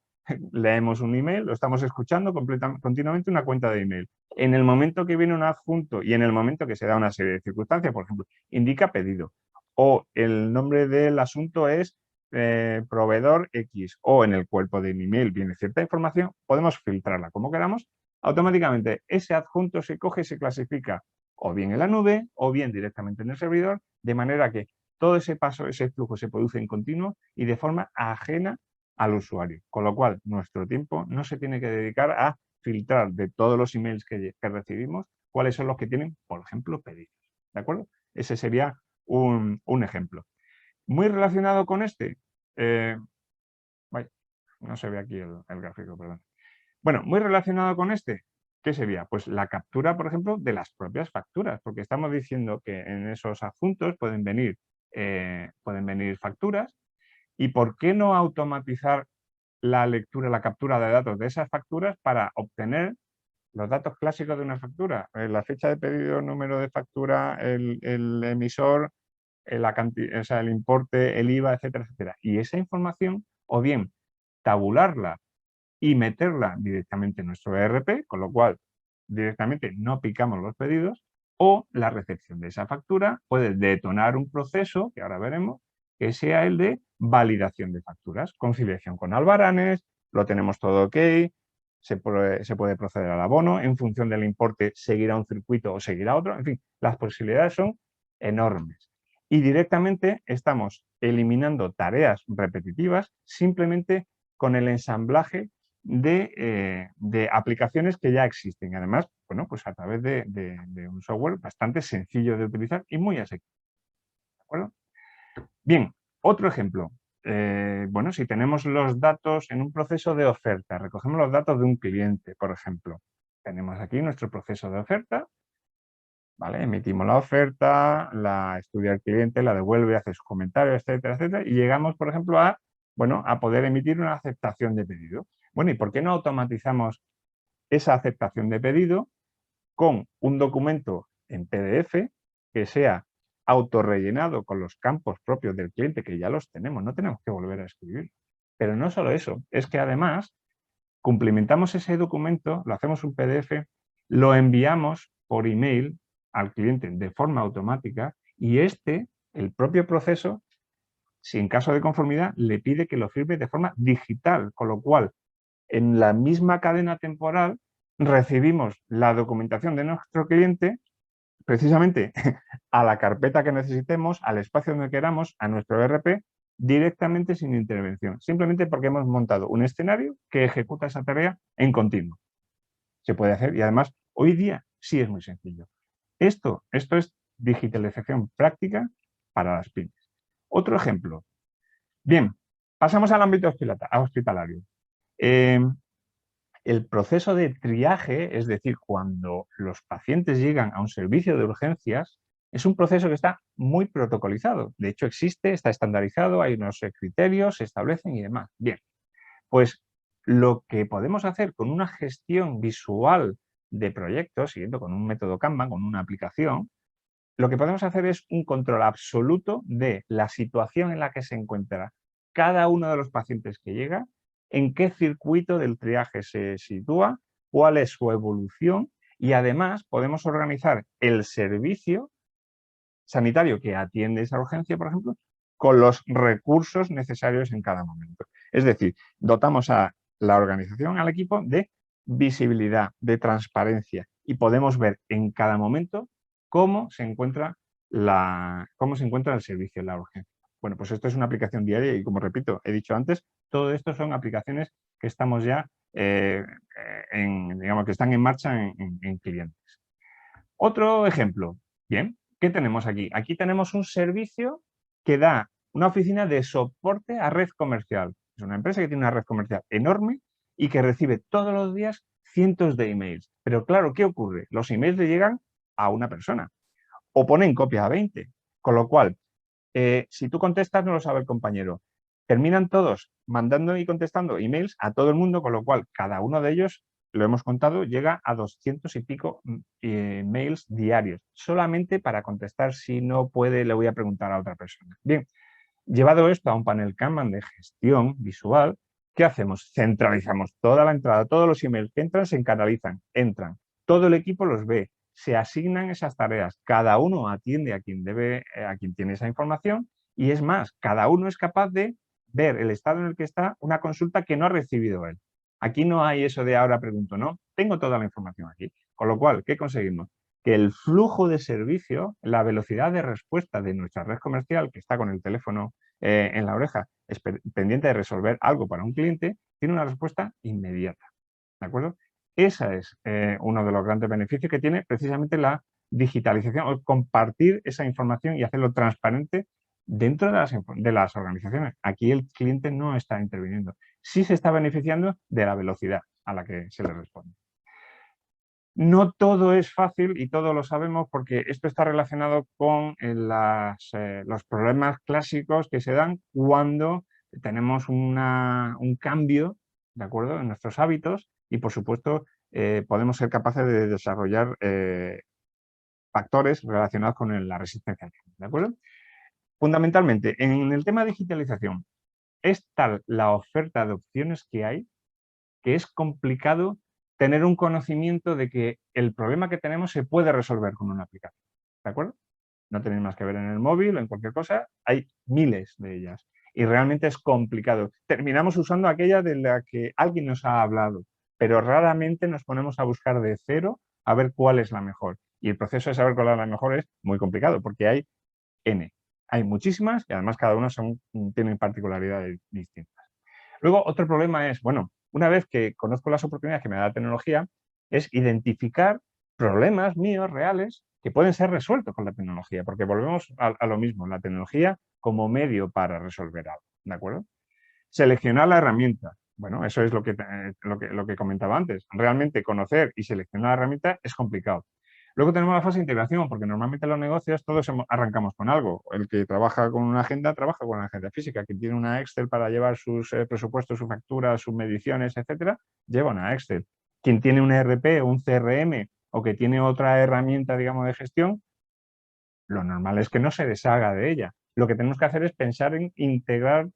leemos un email, lo estamos escuchando continuamente una cuenta de email. En el momento que viene un adjunto y en el momento que se da una serie de circunstancias, por ejemplo, indica pedido o el nombre del asunto es proveedor X o en el cuerpo del email viene cierta información, podemos filtrarla como queramos. Automáticamente ese adjunto se coge y se clasifica o bien en la nube o bien directamente en el servidor, de manera que todo ese paso, ese flujo se produce en continuo y de forma ajena al usuario. Con lo cual, nuestro tiempo no se tiene que dedicar a filtrar de todos los emails que recibimos cuáles son los que tienen, por ejemplo, pedidos. ¿De acuerdo? Ese sería un ejemplo. Muy relacionado con este, vaya, no se ve aquí el gráfico, perdón. Bueno, muy relacionado con este, ¿qué sería? Pues la captura, por ejemplo, de las propias facturas, porque estamos diciendo que en esos adjuntos pueden venir facturas, y ¿por qué no automatizar la lectura, la captura de datos de esas facturas para obtener los datos clásicos de una factura? La fecha de pedido, número de factura, el emisor, o sea, el importe, el IVA, etcétera, etcétera. Y esa información, o bien tabularla y meterla directamente en nuestro ERP, con lo cual directamente no picamos los pedidos, o la recepción de esa factura puede detonar un proceso, que ahora veremos, que sea el de validación de facturas, conciliación con albaranes, lo tenemos todo ok, se puede proceder al abono, en función del importe seguirá un circuito o seguirá otro, en fin, las posibilidades son enormes. Y directamente estamos eliminando tareas repetitivas simplemente con el ensamblaje de aplicaciones que ya existen. Además, bueno, pues a través de un software bastante sencillo de utilizar y muy asequible. ¿De acuerdo? Bien, otro ejemplo. Bueno, si tenemos los datos en un proceso de oferta, recogemos los datos de un cliente, por ejemplo. Tenemos aquí nuestro proceso de oferta, ¿vale? Emitimos la oferta, la estudia el cliente, la devuelve, hace sus comentarios, etcétera, etcétera, y llegamos, por ejemplo, a poder emitir una aceptación de pedido. Bueno, ¿y por qué no automatizamos esa aceptación de pedido con un documento en PDF que sea autorrellenado con los campos propios del cliente, que ya los tenemos, no tenemos que volver a escribir? Pero no solo eso, es que además cumplimentamos ese documento, lo hacemos un PDF, lo enviamos por email al cliente de forma automática y el propio proceso, si en caso de conformidad, le pide que lo firme de forma digital, con lo cual en la misma cadena temporal recibimos la documentación de nuestro cliente precisamente a la carpeta que necesitemos, al espacio donde queramos, a nuestro ERP, directamente sin intervención, simplemente porque hemos montado un escenario que ejecuta esa tarea en continuo. Se puede hacer y además hoy día sí es muy sencillo. Esto es digitalización práctica para las pymes. Otro ejemplo. Bien, pasamos al ámbito hospitalario. El proceso de triaje, es decir, cuando los pacientes llegan a un servicio de urgencias, es un proceso que está muy protocolizado. De hecho, existe, está estandarizado, hay unos criterios, se establecen y demás. Bien, pues lo que podemos hacer con una gestión visual de proyectos, siguiendo con un método Kanban, con una aplicación, lo que podemos hacer es un control absoluto de la situación en la que se encuentra cada uno de los pacientes que llega, en qué circuito del triaje se sitúa, cuál es su evolución y además podemos organizar el servicio sanitario que atiende esa urgencia, por ejemplo, con los recursos necesarios en cada momento. Es decir, dotamos a la organización, al equipo, de visibilidad, de transparencia y podemos ver en cada momento cómo se encuentra el servicio en la urgencia. Bueno, pues esto es una aplicación diaria y, como repito, he dicho antes, todo esto son aplicaciones que estamos ya, digamos, que están en marcha en clientes. Otro ejemplo. Bien, ¿qué tenemos aquí? Aquí tenemos un servicio que da una oficina de soporte a red comercial. Es una empresa que tiene una red comercial enorme y que recibe todos los días cientos de emails. Pero claro, ¿qué ocurre? Los emails le llegan a una persona o ponen copia a 20. Con lo cual, si tú contestas, no lo sabe el compañero. Terminan todos mandando y contestando emails a todo el mundo, con lo cual cada uno de ellos lo hemos contado, llega a 200 y pico mails diarios, solamente para contestar. Si no puede, le voy a preguntar a otra persona. Bien, llevado esto a un panel Kanban de gestión visual, ¿qué hacemos? Centralizamos toda la entrada, todos los emails que entran se canalizan, entran, todo el equipo los ve, se asignan esas tareas, cada uno atiende a quien debe, a quien tiene esa información, y es más, cada uno es capaz de ver el estado en el que está una consulta que no ha recibido él. Aquí no hay eso de ahora pregunto, no, tengo toda la información aquí. Con lo cual, ¿qué conseguimos? Que el flujo de servicio, la velocidad de respuesta de nuestra red comercial, que está con el teléfono en la oreja, pendiente de resolver algo para un cliente, tiene una respuesta inmediata. ¿De acuerdo? Ese es uno de los grandes beneficios que tiene precisamente la digitalización, o compartir esa información y hacerlo transparente dentro de las organizaciones. Aquí el cliente no está interviniendo. Sí se está beneficiando de la velocidad a la que se le responde. No todo es fácil y todo lo sabemos porque esto está relacionado con los problemas clásicos que se dan cuando tenemos un cambio, ¿de acuerdo?, en nuestros hábitos y, por supuesto, podemos ser capaces de desarrollar factores relacionados con la resistencia al cambio, ¿de acuerdo? Fundamentalmente, en el tema de digitalización, es tal la oferta de opciones que es complicado tener un conocimiento de que el problema que tenemos se puede resolver con una aplicación, ¿de acuerdo? No tenéis más que ver en el móvil o en cualquier cosa, hay miles de ellas y realmente es complicado. Terminamos usando aquella de la que alguien nos ha hablado, pero raramente nos ponemos a buscar de cero a ver cuál es la mejor. Y el proceso de saber cuál es la mejor es muy complicado porque hay N. Hay muchísimas y además cada una tienen particularidades distintas. Luego, otro problema es, bueno, una vez que conozco las oportunidades que me da la tecnología, es identificar problemas míos reales que pueden ser resueltos con la tecnología, porque volvemos a lo mismo, la tecnología como medio para resolver algo, ¿de acuerdo? Seleccionar la herramienta. Bueno, eso es lo que comentaba antes. Realmente conocer y seleccionar la herramienta es complicado. Luego tenemos la fase de integración, porque normalmente en los negocios todos arrancamos con algo. El que trabaja con una agenda, trabaja con una agenda física. Quien tiene una Excel para llevar sus presupuestos, sus facturas, sus mediciones, etcétera, lleva una Excel. Quien tiene un ERP o un CRM o que tiene otra herramienta, digamos, de gestión, lo normal es que no se deshaga de ella. Lo que tenemos que hacer es pensar en integrar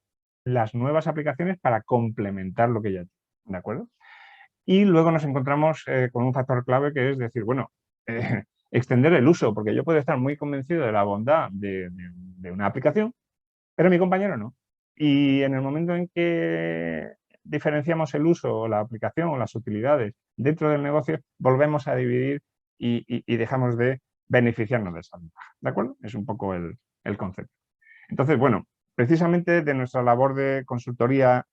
las nuevas aplicaciones para complementar lo que ya tiene, ¿de acuerdo? Y luego nos encontramos con un factor clave que es decir, bueno, extender el uso, porque yo puedo estar muy convencido de la bondad de una aplicación, pero mi compañero no. Y en el momento en que diferenciamos el uso o la aplicación o las utilidades dentro del negocio, volvemos a dividir y dejamos de beneficiarnos de esa ventaja. ¿De acuerdo? Es un poco el concepto. Entonces, bueno, precisamente de nuestra labor de consultoría,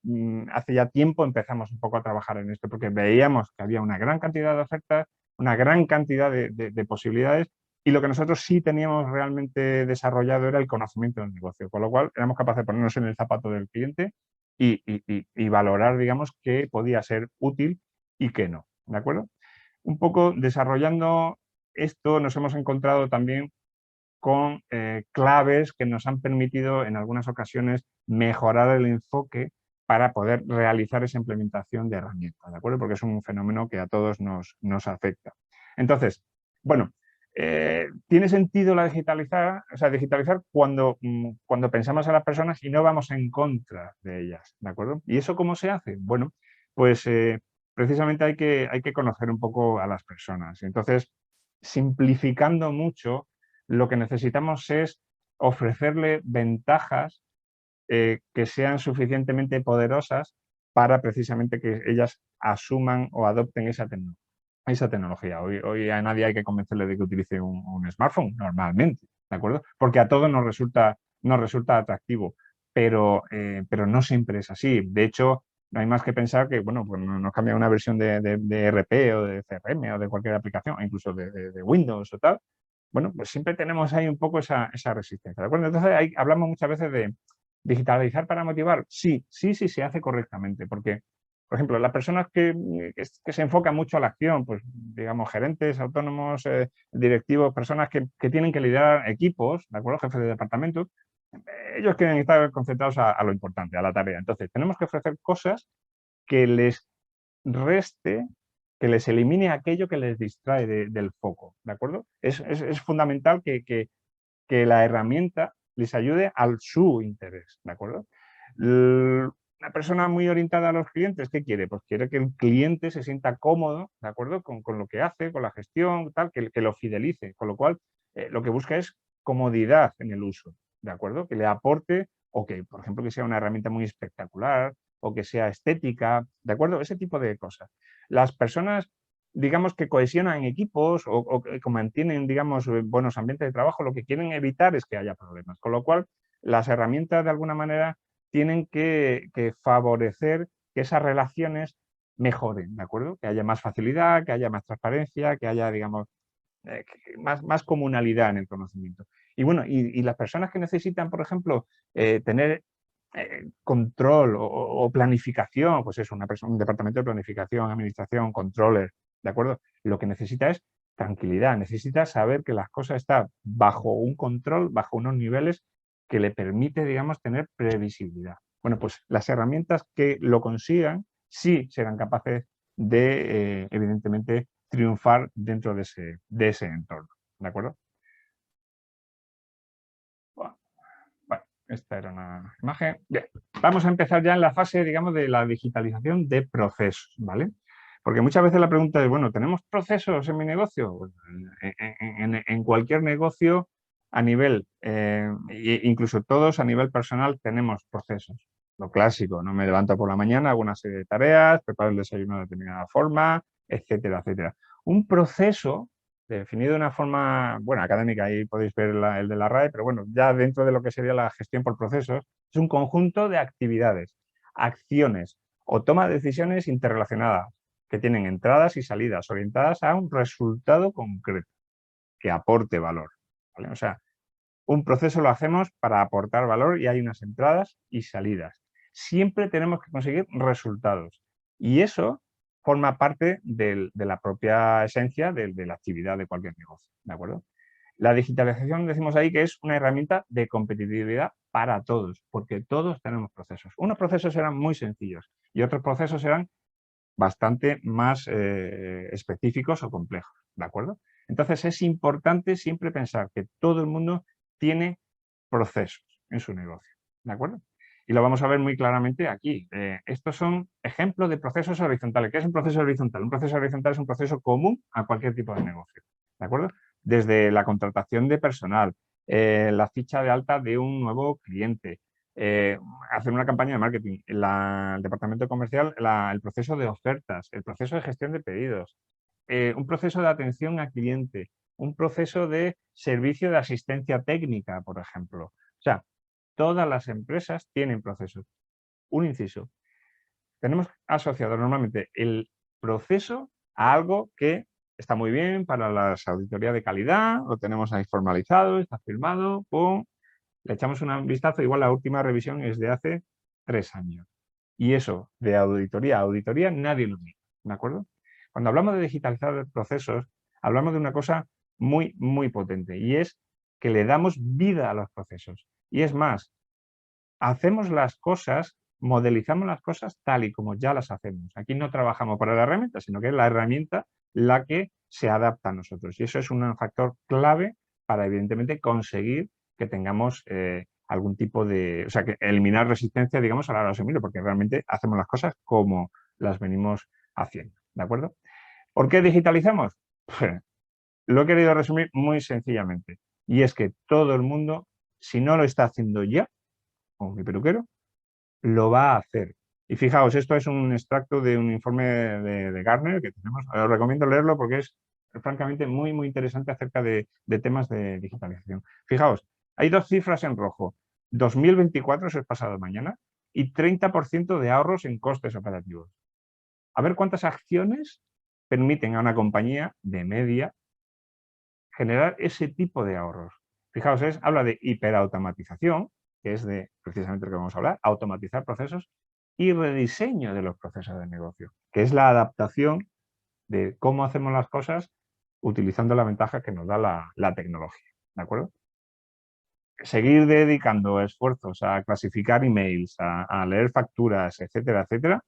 hace ya tiempo empezamos un poco a trabajar en esto, porque veíamos que había una gran cantidad de ofertas, una gran cantidad de posibilidades, y lo que nosotros sí teníamos realmente desarrollado era el conocimiento del negocio, con lo cual éramos capaces de ponernos en el zapato del cliente y valorar, digamos, qué podía ser útil y qué no, ¿de acuerdo? Un poco desarrollando esto nos hemos encontrado también con claves que nos han permitido en algunas ocasiones mejorar el enfoque para poder realizar esa implementación de herramientas, ¿de acuerdo? Porque es un fenómeno que a todos nos afecta. Entonces, bueno, tiene sentido digitalizar cuando pensamos en las personas y no vamos en contra de ellas, ¿de acuerdo? ¿Y eso cómo se hace? Bueno, pues precisamente hay que conocer un poco a las personas. Entonces, simplificando mucho, lo que necesitamos es ofrecerle ventajas que sean suficientemente poderosas para precisamente que ellas asuman o adopten esa tecnología. Hoy a nadie hay que convencerle de que utilice un smartphone normalmente, ¿de acuerdo? Porque a todos nos resulta atractivo, pero no siempre es así. De hecho, no hay más que pensar que, bueno, pues nos cambia una versión de ERP o de CRM o de cualquier aplicación, incluso de Windows o tal. Bueno, pues siempre tenemos ahí un poco esa resistencia, ¿de acuerdo? Entonces, ahí hablamos muchas veces de digitalizar para motivar. Sí, se hace correctamente, porque, por ejemplo, las personas que se enfocan mucho a la acción, pues digamos gerentes, autónomos, directivos, personas que tienen que liderar equipos, ¿de acuerdo? Jefes de departamento, ellos quieren estar concentrados a lo importante, a la tarea. Entonces, tenemos que ofrecer cosas que les reste que les elimine aquello que les distrae del foco, ¿de acuerdo? Es fundamental que la herramienta les ayude al su interés, ¿de acuerdo? Una persona muy orientada a los clientes, ¿qué quiere? Pues quiere que el cliente se sienta cómodo, ¿de acuerdo? Con lo que hace, con la gestión, tal, que lo fidelice, con lo cual lo que busca es comodidad en el uso, ¿de acuerdo? Que le aporte o que, por ejemplo, que sea una herramienta muy espectacular o que sea estética, ¿de acuerdo? Ese tipo de cosas. Las personas, digamos, que cohesionan equipos o que mantienen, digamos, buenos ambientes de trabajo, lo que quieren evitar es que haya problemas. Con lo cual, las herramientas, de alguna manera, tienen que favorecer que esas relaciones mejoren, ¿de acuerdo? Que haya más facilidad, que haya más transparencia, que haya, digamos, más comunalidad en el conocimiento. Y bueno, y las personas que necesitan, por ejemplo, tener control o planificación, pues es un departamento de planificación, administración, controller, ¿de acuerdo? Lo que necesita es tranquilidad, necesita saber que las cosas están bajo un control, bajo unos niveles que le permite, digamos, tener previsibilidad. Bueno, pues las herramientas que lo consigan sí serán capaces de, evidentemente, triunfar dentro de ese entorno, ¿de acuerdo? Bueno, esta era una imagen. Bien, vamos a empezar ya en la fase, digamos, de la digitalización de procesos, ¿vale? Porque muchas veces la pregunta es, bueno, ¿tenemos procesos en mi negocio? Bueno, en cualquier negocio a nivel, incluso todos a nivel personal, tenemos procesos. Lo clásico, ¿no? Me levanto por la mañana, hago una serie de tareas, preparo el desayuno de determinada forma, etcétera, etcétera. Un proceso definido de una forma, bueno, académica, ahí podéis ver el de la RAE, pero bueno, ya dentro de lo que sería la gestión por procesos, es un conjunto de actividades, acciones o toma de decisiones interrelacionadas que tienen entradas y salidas orientadas a un resultado concreto que aporte valor, ¿vale? O sea, un proceso lo hacemos para aportar valor y hay unas entradas y salidas. Siempre tenemos que conseguir resultados y eso forma parte de la propia esencia de la actividad de cualquier negocio, ¿de acuerdo? La digitalización decimos ahí que es una herramienta de competitividad para todos, porque todos tenemos procesos. Unos procesos serán muy sencillos y otros procesos serán bastante más específicos o complejos, ¿de acuerdo? Entonces es importante siempre pensar que todo el mundo tiene procesos en su negocio, ¿de acuerdo? Y lo vamos a ver muy claramente aquí. Estos son ejemplos de procesos horizontales. ¿Qué es un proceso horizontal? Un proceso horizontal es un proceso común a cualquier tipo de negocio, ¿de acuerdo? Desde la contratación de personal, la ficha de alta de un nuevo cliente, hacer una campaña de marketing, el departamento comercial, el proceso de ofertas, el proceso de gestión de pedidos, un proceso de atención al cliente, un proceso de servicio de asistencia técnica, por ejemplo. O sea, todas las empresas tienen procesos. Un inciso. Tenemos asociado normalmente el proceso a algo que está muy bien para las auditorías de calidad, lo tenemos ahí formalizado, está firmado, pum, le echamos un vistazo, igual la última revisión es de hace 3 años. Y eso, de auditoría a auditoría, nadie lo mira, ¿de acuerdo? Cuando hablamos de digitalizar procesos, hablamos de una cosa muy, muy potente y es que le damos vida a los procesos. Y es más, hacemos las cosas, modelizamos las cosas tal y como ya las hacemos. Aquí no trabajamos para la herramienta, sino que es la herramienta la que se adapta a nosotros. Y eso es un factor clave para, evidentemente, conseguir que tengamos algún tipo de... O sea, que eliminar resistencia, digamos, a la hora de asumirlo, porque realmente hacemos las cosas como las venimos haciendo. ¿De acuerdo? ¿Por qué digitalizamos? Lo he querido resumir muy sencillamente. Y es que todo el mundo, si no lo está haciendo ya, como mi peluquero, lo va a hacer. Y fijaos, esto es un extracto de un informe de Gartner que tenemos. Os recomiendo leerlo porque es francamente muy, muy interesante acerca de temas de digitalización. Fijaos, hay dos cifras en rojo. 2024, eso es pasado mañana, y 30% de ahorros en costes operativos. A ver cuántas acciones permiten a una compañía de media generar ese tipo de ahorros. Fijaos, habla de hiperautomatización, que es de precisamente lo que vamos a hablar, automatizar procesos, y rediseño de los procesos de negocio, que es la adaptación de cómo hacemos las cosas utilizando la ventaja que nos da la tecnología. ¿De acuerdo? Seguir dedicando esfuerzos a clasificar emails, a leer facturas, etcétera, etcétera,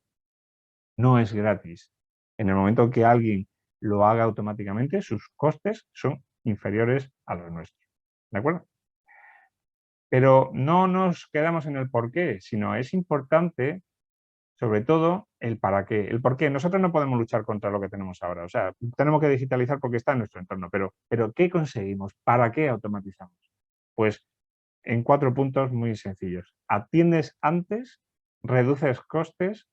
no es gratis. En el momento que alguien lo haga automáticamente, sus costes son inferiores a los nuestros. ¿De acuerdo? Pero no nos quedamos en el por qué, sino es importante, sobre todo, el para qué. El por qué. Nosotros no podemos luchar contra lo que tenemos ahora. O sea, tenemos que digitalizar porque está en nuestro entorno. Pero ¿qué conseguimos? ¿Para qué automatizamos? Pues en 4 puntos muy sencillos. Atiendes antes, reduces costes,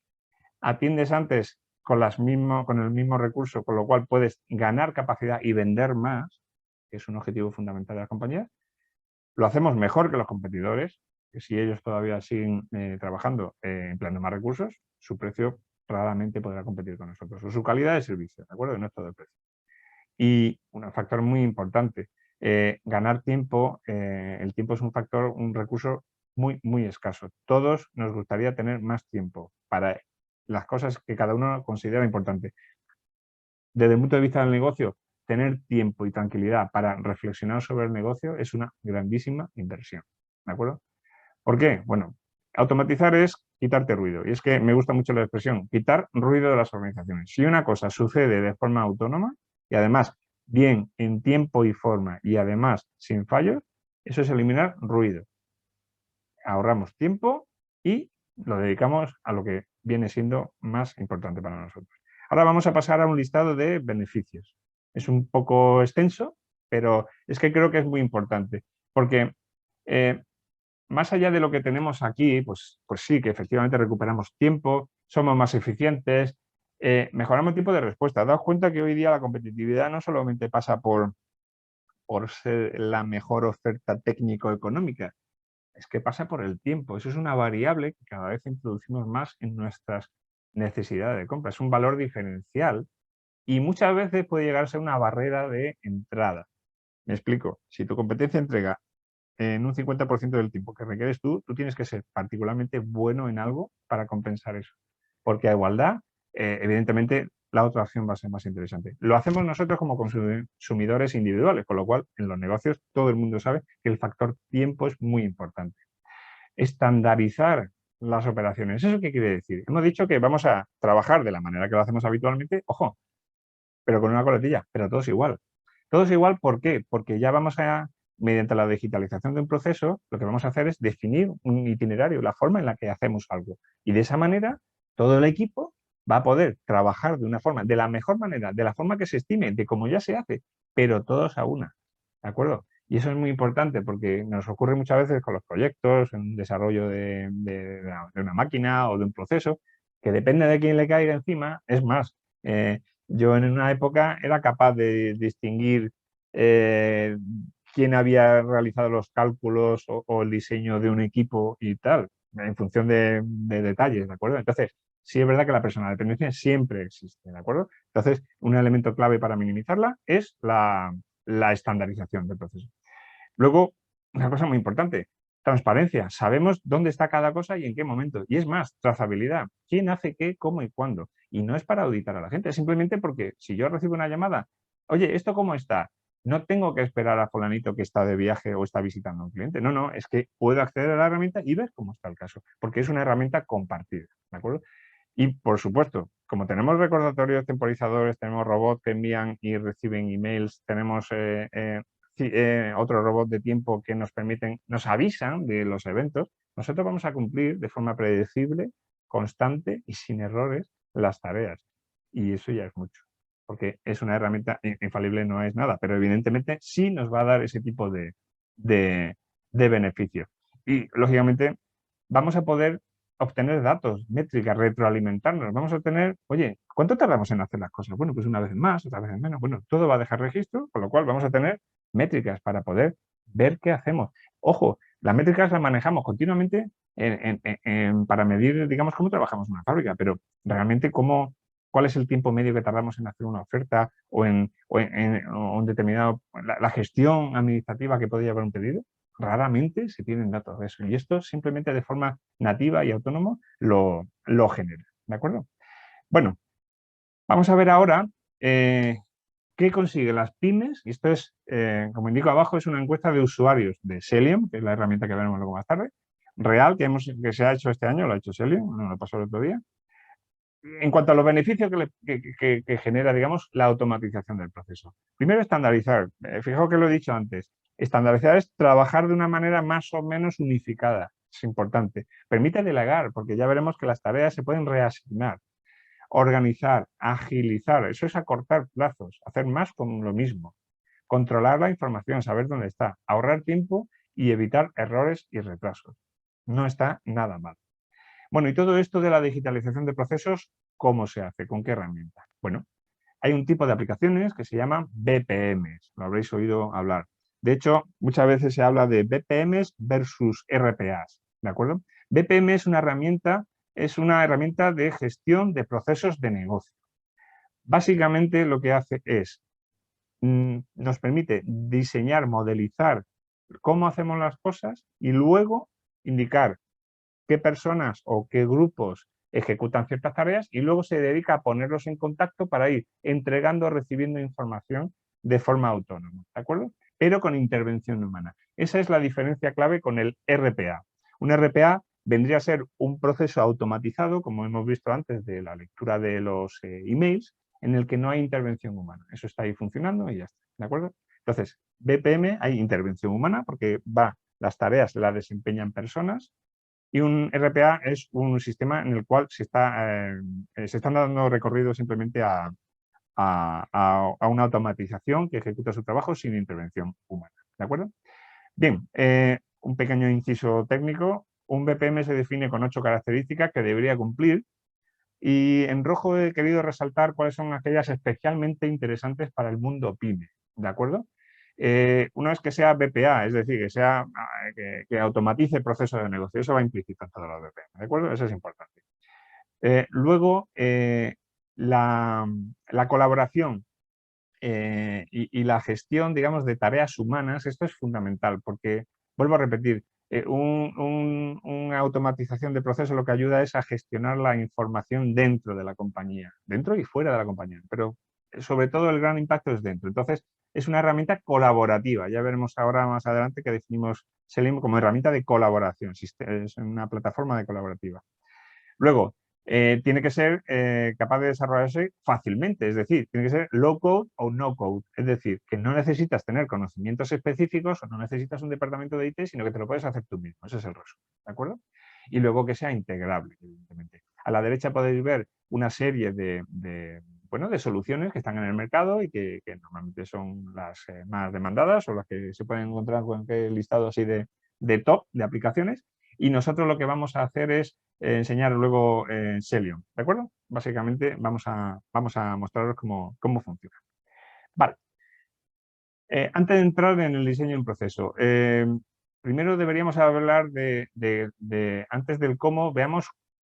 atiendes antes con el mismo recurso, con lo cual puedes ganar capacidad y vender más, que es un objetivo fundamental de la compañía. Lo hacemos mejor que los competidores, que si ellos todavía siguen trabajando empleando más recursos, su precio raramente podrá competir con nosotros, o su calidad de servicio, ¿de acuerdo? No es todo el precio. Y un factor muy importante, ganar tiempo. El tiempo es un factor, un recurso muy, muy escaso. Todos nos gustaría tener más tiempo para las cosas que cada uno considera importantes. Desde el punto de vista del negocio, tener tiempo y tranquilidad para reflexionar sobre el negocio es una grandísima inversión. ¿De acuerdo? ¿Por qué? Bueno, automatizar es quitarte ruido. Y es que me gusta mucho la expresión, quitar ruido de las organizaciones. Si una cosa sucede de forma autónoma y además bien en tiempo y forma y además sin fallos, eso es eliminar ruido. Ahorramos tiempo y lo dedicamos a lo que viene siendo más importante para nosotros. Ahora vamos a pasar a un listado de beneficios. Es un poco extenso, pero es que creo que es muy importante, porque más allá de lo que tenemos aquí, pues sí, que efectivamente recuperamos tiempo, somos más eficientes, mejoramos el tiempo de respuesta. Daos cuenta que hoy día la competitividad no solamente pasa por ser la mejor oferta técnico-económica, es que pasa por el tiempo. Eso es una variable que cada vez introducimos más en nuestras necesidades de compra. Es un valor diferencial y muchas veces puede llegar a ser una barrera de entrada. Me explico. Si tu competencia entrega en un 50% del tiempo que requieres tú tienes que ser particularmente bueno en algo para compensar eso. Porque a igualdad, evidentemente, la otra opción va a ser más interesante. Lo hacemos nosotros como consumidores individuales, con lo cual en los negocios todo el mundo sabe que el factor tiempo es muy importante. Estandarizar las operaciones. ¿Eso qué quiere decir? Hemos dicho que vamos a trabajar de la manera que lo hacemos habitualmente, ojo, pero con una coletilla, pero todos igual. Todos igual, ¿por qué? Porque ya vamos a, mediante la digitalización de un proceso, lo que vamos a hacer es definir un itinerario, la forma en la que hacemos algo. Y de esa manera, todo el equipo va a poder trabajar de una forma, de la mejor manera, de la forma que se estime, de cómo ya se hace, pero todos a una. ¿De acuerdo? Y eso es muy importante porque nos ocurre muchas veces con los proyectos, en un desarrollo de una máquina o de un proceso, que depende de quién le caiga encima, es más. Yo en una época era capaz de distinguir quién había realizado los cálculos o el diseño de un equipo y tal, en función de detalles, ¿de acuerdo? Entonces, sí es verdad que la persona de dependencia siempre existe, ¿de acuerdo? Entonces, un elemento clave para minimizarla es la estandarización del proceso. Luego, una cosa muy importante, transparencia. Sabemos dónde está cada cosa y en qué momento. Y es más, trazabilidad. ¿Quién hace qué, cómo y cuándo? Y no es para auditar a la gente, es simplemente porque si yo recibo una llamada, oye, ¿esto cómo está? No tengo que esperar a fulanito que está de viaje o está visitando a un cliente. No, no, es que puedo acceder a la herramienta y ver cómo está el caso, porque es una herramienta compartida, ¿de acuerdo? Y, por supuesto, como tenemos recordatorios temporizadores, tenemos robots que envían y reciben emails, tenemos otros robots de tiempo que nos permiten, nos avisan de los eventos, nosotros vamos a cumplir de forma predecible, constante y sin errores las tareas. Y eso ya es mucho, porque es una herramienta infalible, no es nada, pero evidentemente sí nos va a dar ese tipo de beneficio. Y, lógicamente, vamos a poder obtener datos, métricas, retroalimentarnos. Vamos a obtener, oye, ¿cuánto tardamos en hacer las cosas? Bueno, pues una vez más, otra vez menos. Bueno, todo va a dejar registro, con lo cual vamos a tener métricas para poder ver qué hacemos. Ojo, las métricas las manejamos continuamente para medir, digamos, cómo trabajamos en una fábrica, pero realmente cuál es el tiempo medio que tardamos en hacer una oferta o en determinado, la gestión administrativa que puede llevar un pedido. Raramente se tienen datos de eso. Y esto simplemente de forma nativa y autónomo lo genera. ¿De acuerdo? Bueno, vamos a ver ahora qué consiguen las pymes. Y esto es, como indico abajo, es una encuesta de usuarios de Sellium, que es la herramienta que veremos luego más tarde. Real, que se ha hecho este año, lo ha hecho Sellium, no lo pasó el otro día. en cuanto a los beneficios que genera, digamos, la automatización del proceso. Primero, estandarizar. Fijaos que lo he dicho antes. Estandarizar es trabajar de una manera más o menos unificada. Es importante. Permite delegar, porque ya veremos que las tareas se pueden reasignar. Organizar, agilizar. Eso es acortar plazos, hacer más con lo mismo. Controlar la información, saber dónde está. Ahorrar tiempo y evitar errores y retrasos. No está nada mal. Bueno, y todo esto de la digitalización de procesos, ¿cómo se hace? ¿Con qué herramientas? Bueno, hay un tipo de aplicaciones que se llaman BPMs, lo habréis oído hablar. De hecho, muchas veces se habla de BPMs versus RPAs, ¿de acuerdo? BPM es una herramienta de gestión de procesos de negocio. Básicamente lo que hace es, nos permite diseñar, modelizar cómo hacemos las cosas y luego indicar qué personas o qué grupos ejecutan ciertas tareas y luego se dedica a ponerlos en contacto para ir entregando o recibiendo información de forma autónoma, ¿de acuerdo? Pero con intervención humana. Esa es la diferencia clave con el RPA. Un RPA vendría a ser un proceso automatizado, como hemos visto antes de la lectura de los emails, en el que no hay intervención humana. Eso está ahí funcionando y ya está, ¿de acuerdo? Entonces, BPM hay intervención humana porque las tareas las desempeñan personas, y un RPA es un sistema en el cual se están dando recorrido simplemente a una automatización que ejecuta su trabajo sin intervención humana. ¿De acuerdo? Bien, un pequeño inciso técnico. Un BPM se define con 8 características que debería cumplir y en rojo he querido resaltar cuáles son aquellas especialmente interesantes para el mundo PYME. ¿De acuerdo? Una es que sea BPA, es decir, que automatice procesos de negocio. Eso va implícito en todos los BPM, ¿de acuerdo? Eso es importante. Luego, la colaboración y la gestión, digamos, de tareas humanas, esto es fundamental porque, vuelvo a repetir, una automatización de procesos lo que ayuda es a gestionar la información dentro de la compañía, dentro y fuera de la compañía, pero sobre todo el gran impacto es dentro. Entonces, es una herramienta colaborativa. Ya veremos ahora más adelante que definimos Selenium como herramienta de colaboración, es una plataforma de colaborativa. Luego, tiene que ser capaz de desarrollarse fácilmente, es decir, tiene que ser low code o no code, es decir, que no necesitas tener conocimientos específicos o no necesitas un departamento de IT, sino que te lo puedes hacer tú mismo, ese es el resumen, ¿de acuerdo? Y luego que sea integrable, evidentemente. A la derecha podéis ver una serie de soluciones que están en el mercado y que normalmente son las más demandadas o las que se pueden encontrar con el listado así de top de aplicaciones. Y nosotros lo que vamos a hacer es enseñar luego Selenium, ¿de acuerdo? Básicamente vamos a mostraros cómo funciona. Vale. Antes de entrar en el diseño en proceso, primero deberíamos hablar antes del cómo, veamos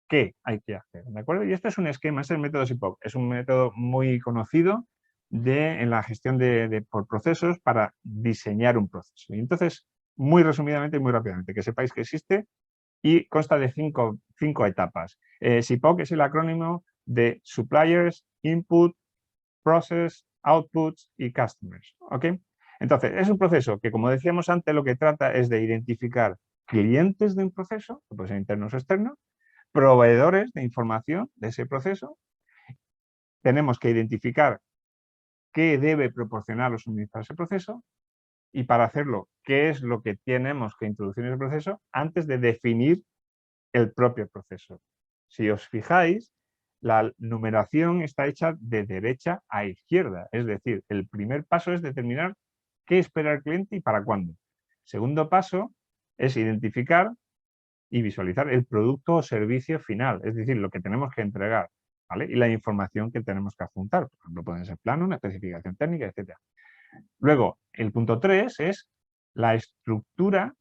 qué hay que hacer, ¿de acuerdo? Y este es un esquema, es el método SIPOC, es un método muy conocido en la gestión por procesos para diseñar un proceso. Y entonces, muy resumidamente y muy rápidamente, que sepáis que existe y consta de cinco etapas. SIPOC es el acrónimo de Suppliers, Input, Process, Outputs y Customers. ¿Ok? Entonces, es un proceso que, como decíamos antes, lo que trata es de identificar clientes de un proceso, que pueden ser internos o externos, proveedores de información de ese proceso. Tenemos que identificar qué debe proporcionar o suministrar ese proceso y para hacerlo, qué es lo que tenemos que introducir en el proceso antes de definir el propio proceso. Si os fijáis, la numeración está hecha de derecha a izquierda, es decir, el primer paso es determinar qué espera el cliente y para cuándo. Segundo paso es identificar y visualizar el producto o servicio final, es decir, lo que tenemos que entregar, ¿vale? Y la información que tenemos que adjuntar, por ejemplo, pueden ser plano, una especificación técnica, etc. Luego, el punto 3 es la estructura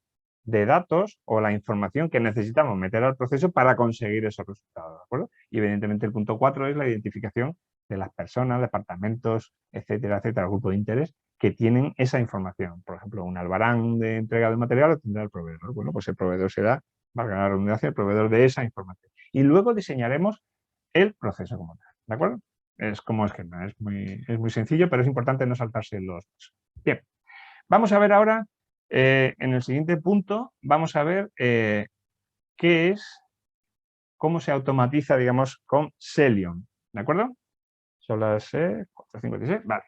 de datos o la información que necesitamos meter al proceso para conseguir esos resultados, ¿de acuerdo? Y evidentemente el punto 4 es la identificación de las personas, departamentos, etcétera, etcétera, grupo de interés que tienen esa información. Por ejemplo, un albarán de entrega de material lo tendrá el proveedor. Bueno, pues el proveedor será, valga la redundancia, el proveedor de esa información. Y luego diseñaremos el proceso como tal, ¿de acuerdo? Es como esquema, es muy sencillo, pero es importante no saltarse los pasos. Bien, vamos a ver ahora, en el siguiente punto, vamos a ver qué es cómo se automatiza, digamos, con Selenium, ¿de acuerdo? Son las 4:56, vale.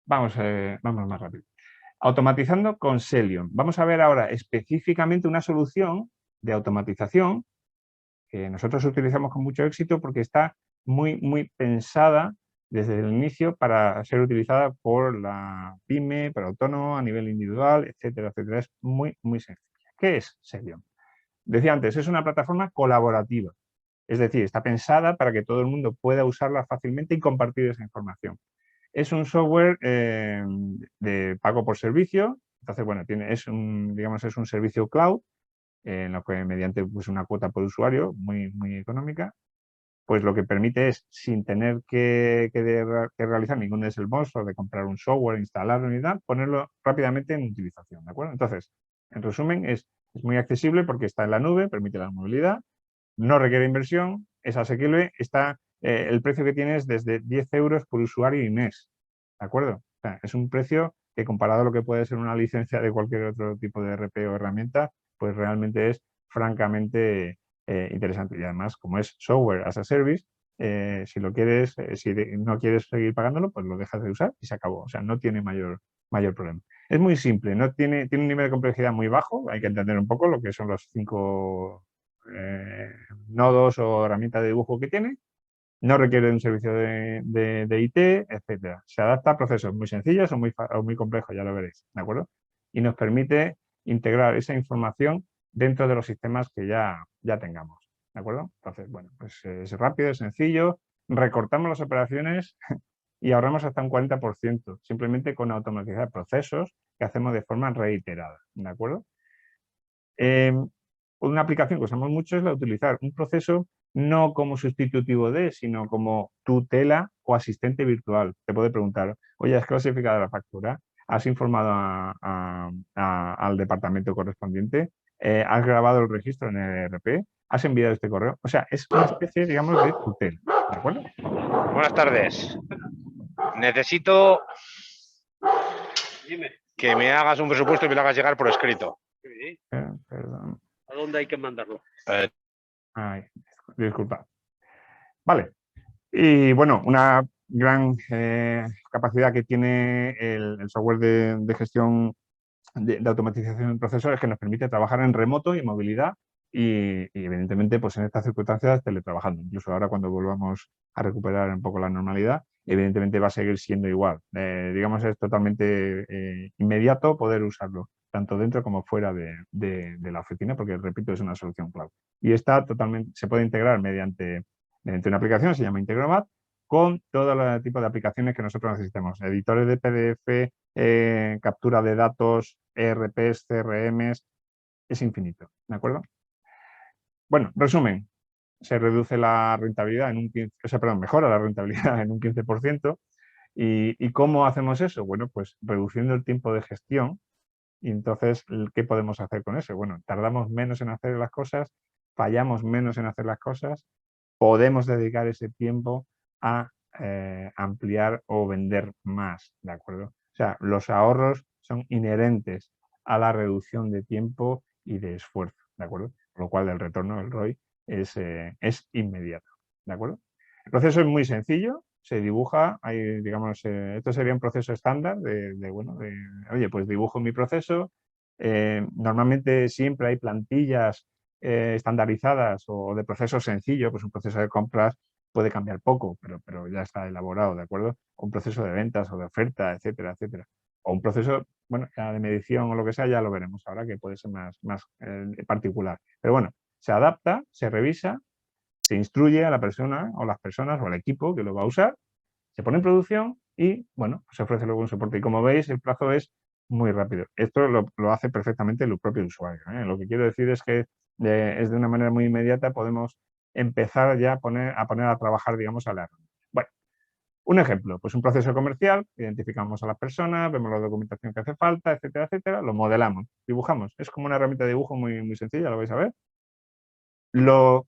Vamos más rápido. Automatizando con Selenium. Vamos a ver ahora específicamente una solución de automatización que nosotros utilizamos con mucho éxito porque está muy pensada desde el inicio para ser utilizada por la pyme, por autónomo, a nivel individual, etcétera, etcétera. Es muy sencilla. ¿Qué es Selenium? Decía antes, es una plataforma colaborativa. Es decir, está pensada para que todo el mundo pueda usarla fácilmente y compartir esa información. Es un software de pago por servicio. Entonces, bueno, es un servicio cloud en lo que mediante pues, una cuota por usuario muy económica, pues lo que permite es, sin tener que realizar ningún desembolso de comprar un software, instalarlo ni nada, ponerlo rápidamente en utilización, ¿de acuerdo? Entonces, en resumen, es muy accesible porque está en la nube, permite la movilidad, no requiere inversión, es asequible, el precio que tiene es desde 10 euros por usuario y mes, ¿de acuerdo? O sea, es un precio que comparado a lo que puede ser una licencia de cualquier otro tipo de RP o herramienta, pues realmente es francamente interesante. Y además, como es software as a service, si lo quieres, no quieres seguir pagándolo, pues lo dejas de usar y se acabó. O sea, no tiene mayor problema. Es muy simple, no tiene un nivel de complejidad muy bajo, hay que entender un poco lo que son los 5 nodos o herramientas de dibujo que tiene, no requiere un servicio de IT, etcétera. Se adapta a procesos muy sencillos o muy complejos, ya lo veréis, ¿de acuerdo? Y nos permite integrar esa información dentro de los sistemas que ya tengamos, ¿de acuerdo? Entonces, bueno, pues es rápido, es sencillo, recortamos las operaciones y ahorramos hasta un 40%, simplemente con automatizar procesos que hacemos de forma reiterada, ¿de acuerdo? Una aplicación que usamos mucho es la de utilizar un proceso no como sustitutivo de, sino como tutela o asistente virtual. Te puede preguntar, oye, ¿has clasificado la factura? ¿Has informado al departamento correspondiente? ¿Has grabado el registro en el ERP? ¿Has enviado este correo? O sea, es una especie, digamos, de tutela. ¿De acuerdo?
Buenas tardes. Necesito que me hagas un presupuesto y me lo hagas llegar por escrito.
Perdón.
¿A dónde hay que mandarlo?
Ay, disculpa. Vale. Y bueno, una gran capacidad que tiene el software de gestión de automatización de procesos es que nos permite trabajar en remoto y en movilidad y evidentemente pues en estas circunstancias teletrabajando. Incluso ahora cuando volvamos a recuperar un poco la normalidad, evidentemente va a seguir siendo igual. Digamos, es totalmente inmediato poder usarlo, tanto dentro como fuera de la oficina, porque repito, es una solución cloud. Y está totalmente, se puede integrar mediante una aplicación, se llama Integromat, con todo el tipo de aplicaciones que nosotros necesitemos. Editores de PDF, captura de datos, ERPs, CRMs, es infinito, ¿de acuerdo? Bueno, resumen, se reduce la rentabilidad en un 15%, o sea, perdón, mejora la rentabilidad en un 15%. ¿Y cómo hacemos eso? Bueno, pues reduciendo el tiempo de gestión. Y entonces, ¿qué podemos hacer con eso? Bueno, tardamos menos en hacer las cosas, fallamos menos en hacer las cosas, podemos dedicar ese tiempo a ampliar o vender más, ¿de acuerdo? O sea, los ahorros son inherentes a la reducción de tiempo y de esfuerzo, ¿de acuerdo? Por lo cual el retorno del ROI es inmediato, ¿de acuerdo? El proceso es muy sencillo, se dibuja, digamos, esto sería un proceso estándar oye, pues dibujo mi proceso, normalmente siempre hay plantillas estandarizadas o de procesos sencillos, pues un proceso de compras puede cambiar poco, pero ya está elaborado, ¿de acuerdo? Un proceso de ventas o de oferta, etcétera, etcétera. O un proceso, bueno, ya de medición o lo que sea, ya lo veremos ahora, que puede ser más particular. Pero bueno, se adapta, se revisa, se instruye a la persona o las personas o al equipo que lo va a usar, se pone en producción y, bueno, se ofrece luego un soporte. Y como veis, el plazo es muy rápido. Esto lo hace perfectamente el propio usuario, ¿eh? Lo que quiero decir es que es de una manera muy inmediata, podemos empezar ya a poner a trabajar, digamos, a la herramienta. Bueno, un ejemplo, pues un proceso comercial, identificamos a las personas, vemos la documentación que hace falta, etcétera, etcétera, lo modelamos, dibujamos. Es como una herramienta de dibujo muy sencilla, lo vais a ver. Lo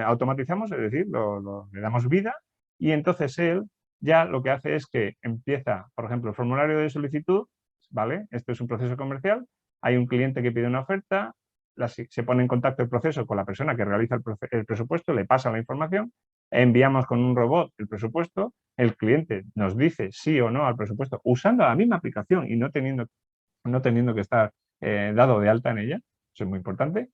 automatizamos, es decir, le damos vida y entonces él ya lo que hace es que empieza, por ejemplo, el formulario de solicitud, ¿vale? Esto es un proceso comercial, hay un cliente que pide una oferta, se pone en contacto el proceso con la persona que realiza el presupuesto, le pasa la información, enviamos con un robot el presupuesto, el cliente nos dice sí o no al presupuesto usando la misma aplicación y no teniendo que estar dado de alta en ella, eso es muy importante,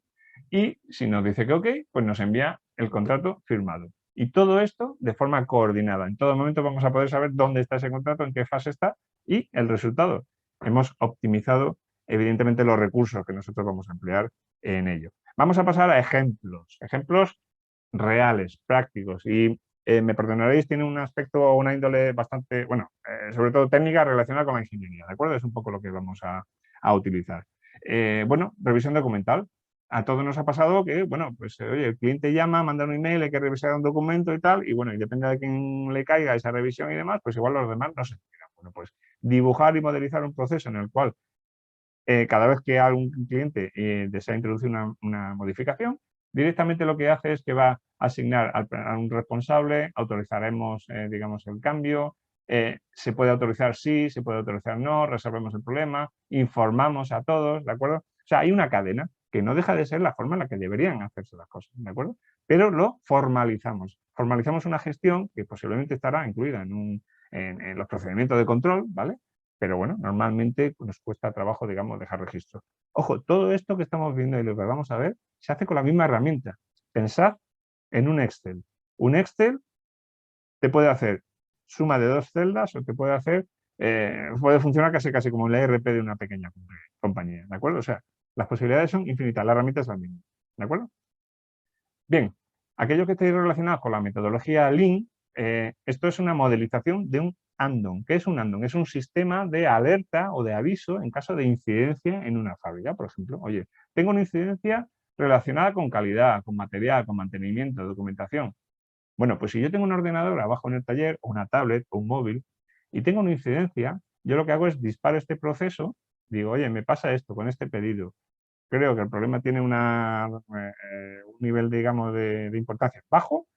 y si nos dice que ok, pues nos envía el contrato firmado. Y todo esto de forma coordinada. En todo momento vamos a poder saber dónde está ese contrato, en qué fase está y el resultado. Hemos optimizado, evidentemente, los recursos que nosotros vamos a emplear en ello. Vamos a pasar a ejemplos reales, prácticos. Y me perdonaréis, tiene un aspecto o una índole bastante, bueno, sobre todo técnica relacionada con la ingeniería, ¿de acuerdo? Es un poco lo que vamos a utilizar. Bueno, revisión documental. A todos nos ha pasado que, bueno, pues oye, el cliente llama, manda un email, hay que revisar un documento y tal, y bueno, y depende de quién le caiga esa revisión y demás, pues igual los demás no se enteran. Bueno, pues dibujar y modelizar un proceso en el cual cada vez que algún cliente desea introducir una modificación, directamente lo que hace es que va a asignar a un responsable, autorizaremos, digamos, el cambio, se puede autorizar sí, se puede autorizar no, resolvemos el problema, informamos a todos, ¿de acuerdo? O sea, hay una cadena que no deja de ser la forma en la que deberían hacerse las cosas, ¿de acuerdo? Pero lo formalizamos. Formalizamos una gestión que posiblemente estará incluida en los procedimientos de control, ¿vale? Pero bueno, normalmente nos cuesta trabajo, digamos, dejar registro. Ojo, todo esto que estamos viendo y lo que vamos a ver se hace con la misma herramienta. Pensad en un Excel. Un Excel te puede hacer suma de 2 celdas o te puede hacer, puede funcionar casi como el ERP de una pequeña compañía, ¿de acuerdo? O sea, las posibilidades son infinitas, la herramienta es la misma, ¿de acuerdo? Bien, aquello que esté relacionado con la metodología Lean, esto es una modelización de un andon. ¿Qué es un andon? Es un sistema de alerta o de aviso en caso de incidencia en una fábrica. Por ejemplo, oye, tengo una incidencia relacionada con calidad, con material, con mantenimiento, documentación. Bueno, pues si yo tengo un ordenador abajo en el taller, o una tablet, o un móvil, y tengo una incidencia, yo lo que hago es disparo este proceso, digo, oye, me pasa esto con este pedido, creo que el problema tiene un nivel, digamos, de importancia bajo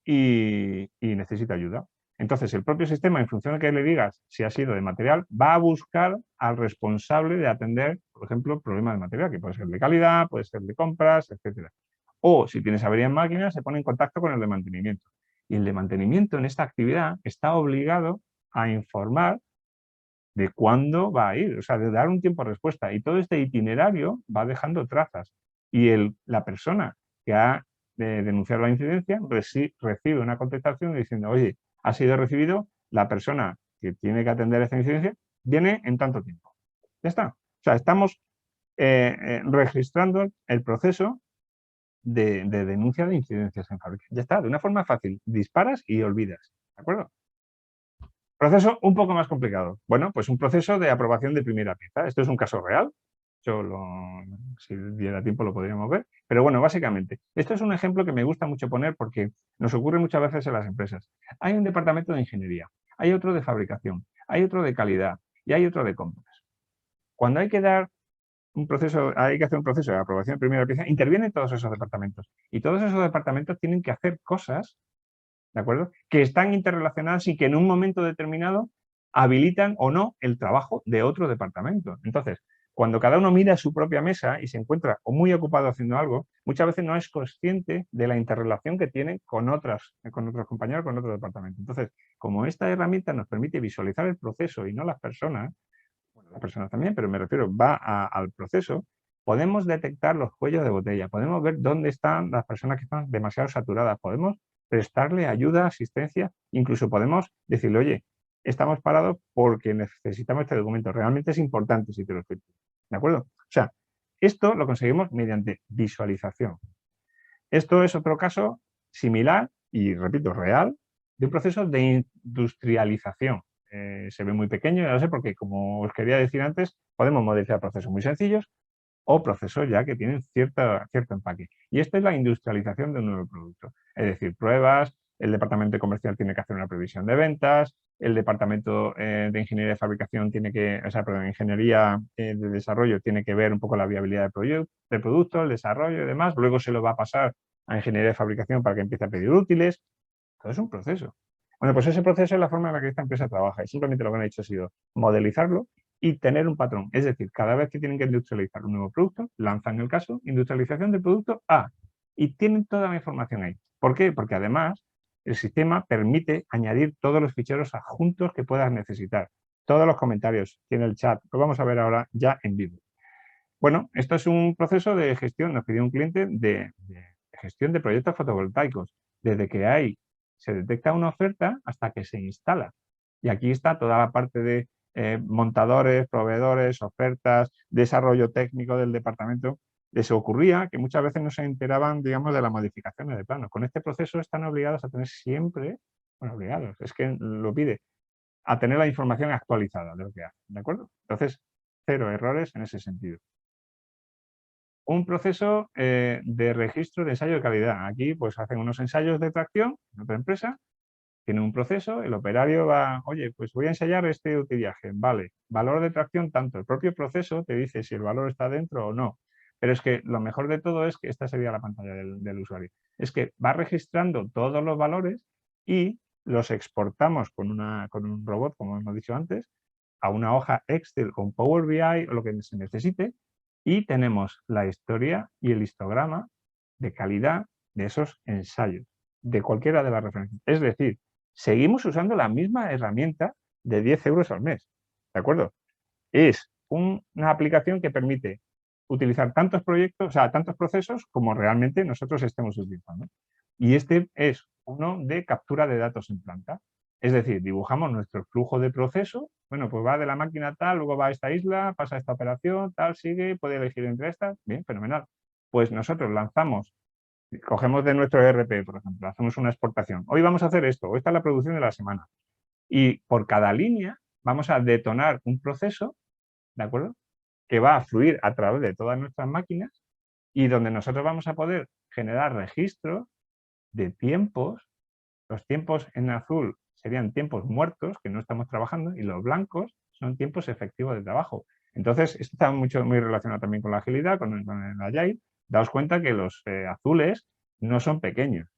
y necesita ayuda. Entonces, el propio sistema, en función de que le digas si ha sido de material, va a buscar al responsable de atender, por ejemplo, problemas de material, que puede ser de calidad, puede ser de compras, etcétera. O, si tienes avería en máquina, se pone en contacto con el de mantenimiento. Y el de mantenimiento en esta actividad está obligado a informar de cuándo va a ir, o sea, de dar un tiempo de respuesta. Y todo este itinerario va dejando trazas. Y la persona que ha denunciado la incidencia recibe una contestación diciendo, oye, ha sido recibido, la persona que tiene que atender esta incidencia viene en tanto tiempo. Ya está. O sea, estamos registrando el proceso de denuncia de incidencias en fábrica. Ya está, de una forma fácil. Disparas y olvidas. ¿De acuerdo? Proceso un poco más complicado. Bueno, pues un proceso de aprobación de primera pieza. Esto es un caso real. Si diera tiempo lo podríamos ver. Pero bueno, básicamente, esto es un ejemplo que me gusta mucho poner porque nos ocurre muchas veces en las empresas. Hay un departamento de ingeniería, hay otro de fabricación, hay otro de calidad y hay otro de compras. Cuando hay que dar hay que hacer un proceso de aprobación de primera pieza, intervienen todos esos departamentos. Y todos esos departamentos tienen que hacer cosas, ¿de acuerdo?, que están interrelacionadas y que en un momento determinado habilitan o no el trabajo de otro departamento. Entonces, cuando cada uno mira a su propia mesa y se encuentra o muy ocupado haciendo algo, muchas veces no es consciente de la interrelación que tiene con otros compañeros, con otro departamento. Entonces, como esta herramienta nos permite visualizar el proceso y no las personas, bueno, las personas también, pero me refiero, al proceso, podemos detectar los cuellos de botella, podemos ver dónde están las personas que están demasiado saturadas, podemos prestarle ayuda, asistencia, incluso podemos decirle, oye, estamos parados porque necesitamos este documento, realmente es importante si te lo explico. ¿De acuerdo? O sea, esto lo conseguimos mediante visualización. Esto es otro caso similar y, repito, real, de un proceso de industrialización. Se ve muy pequeño, ya lo sé, porque como os quería decir antes, podemos modelizar procesos muy sencillos o procesos ya que tienen cierto empaque. Y esta es la industrialización de un nuevo producto. Es decir, pruebas, el departamento comercial tiene que hacer una previsión de ventas, el departamento de ingeniería de fabricación ingeniería de desarrollo tiene que ver un poco la viabilidad del producto, el desarrollo y demás, luego se lo va a pasar a ingeniería de fabricación para que empiece a pedir útiles. Todo es un proceso. Bueno, pues ese proceso es la forma en la que esta empresa trabaja y simplemente lo que han hecho ha sido modelizarlo y tener un patrón. Es decir, cada vez que tienen que industrializar un nuevo producto, lanzan el caso, industrialización del producto A, y tienen toda la información ahí. ¿Por qué? Porque además el sistema permite añadir todos los ficheros adjuntos que puedas necesitar. Todos los comentarios, tiene el chat, lo vamos a ver ahora ya en vivo. Bueno, esto es un proceso de gestión, nos pidió un cliente de gestión de proyectos fotovoltaicos. Desde que se detecta una oferta hasta que se instala. Y aquí está toda la parte de montadores, proveedores, ofertas, desarrollo técnico del departamento. Les ocurría que muchas veces no se enteraban, digamos, de las modificaciones de plano. Con este proceso están obligados a tener siempre, bueno, obligados, es que lo pide, a tener la información actualizada de lo que hacen, ¿de acuerdo? Entonces, cero errores en ese sentido. Un proceso de registro de ensayo de calidad. Aquí pues hacen unos ensayos de tracción en otra empresa, tienen un proceso, el operario va, oye, pues voy a ensayar este utillaje, vale, valor de tracción tanto, el propio proceso te dice si el valor está dentro o no, pero es que lo mejor de todo es que esta sería la pantalla del usuario, es que va registrando todos los valores y los exportamos con un robot, como hemos dicho antes, a una hoja Excel con Power BI o lo que se necesite, y tenemos la historia y el histograma de calidad de esos ensayos, de cualquiera de las referencias. Es decir, seguimos usando la misma herramienta de 10 euros al mes, ¿de acuerdo? Es una aplicación que permite utilizar tantos proyectos, o sea, tantos procesos como realmente nosotros estemos utilizando. Y este es uno de captura de datos en planta. Es decir, dibujamos nuestro flujo de proceso, bueno, pues va de la máquina tal, luego va a esta isla, pasa a esta operación, tal, sigue, puede elegir entre estas, bien, fenomenal. Pues nosotros lanzamos, cogemos de nuestro ERP, por ejemplo, hacemos una exportación. Hoy vamos a hacer esto, esta es la producción de la semana. Y por cada línea vamos a detonar un proceso, ¿de acuerdo?, que va a fluir a través de todas nuestras máquinas y donde nosotros vamos a poder generar registros de tiempos. Los tiempos en azul serían tiempos muertos, que no estamos trabajando, y los blancos son tiempos efectivos de trabajo. Entonces, esto está muy relacionado también con la agilidad, con el Agile. Daos cuenta que los azules no son pequeños.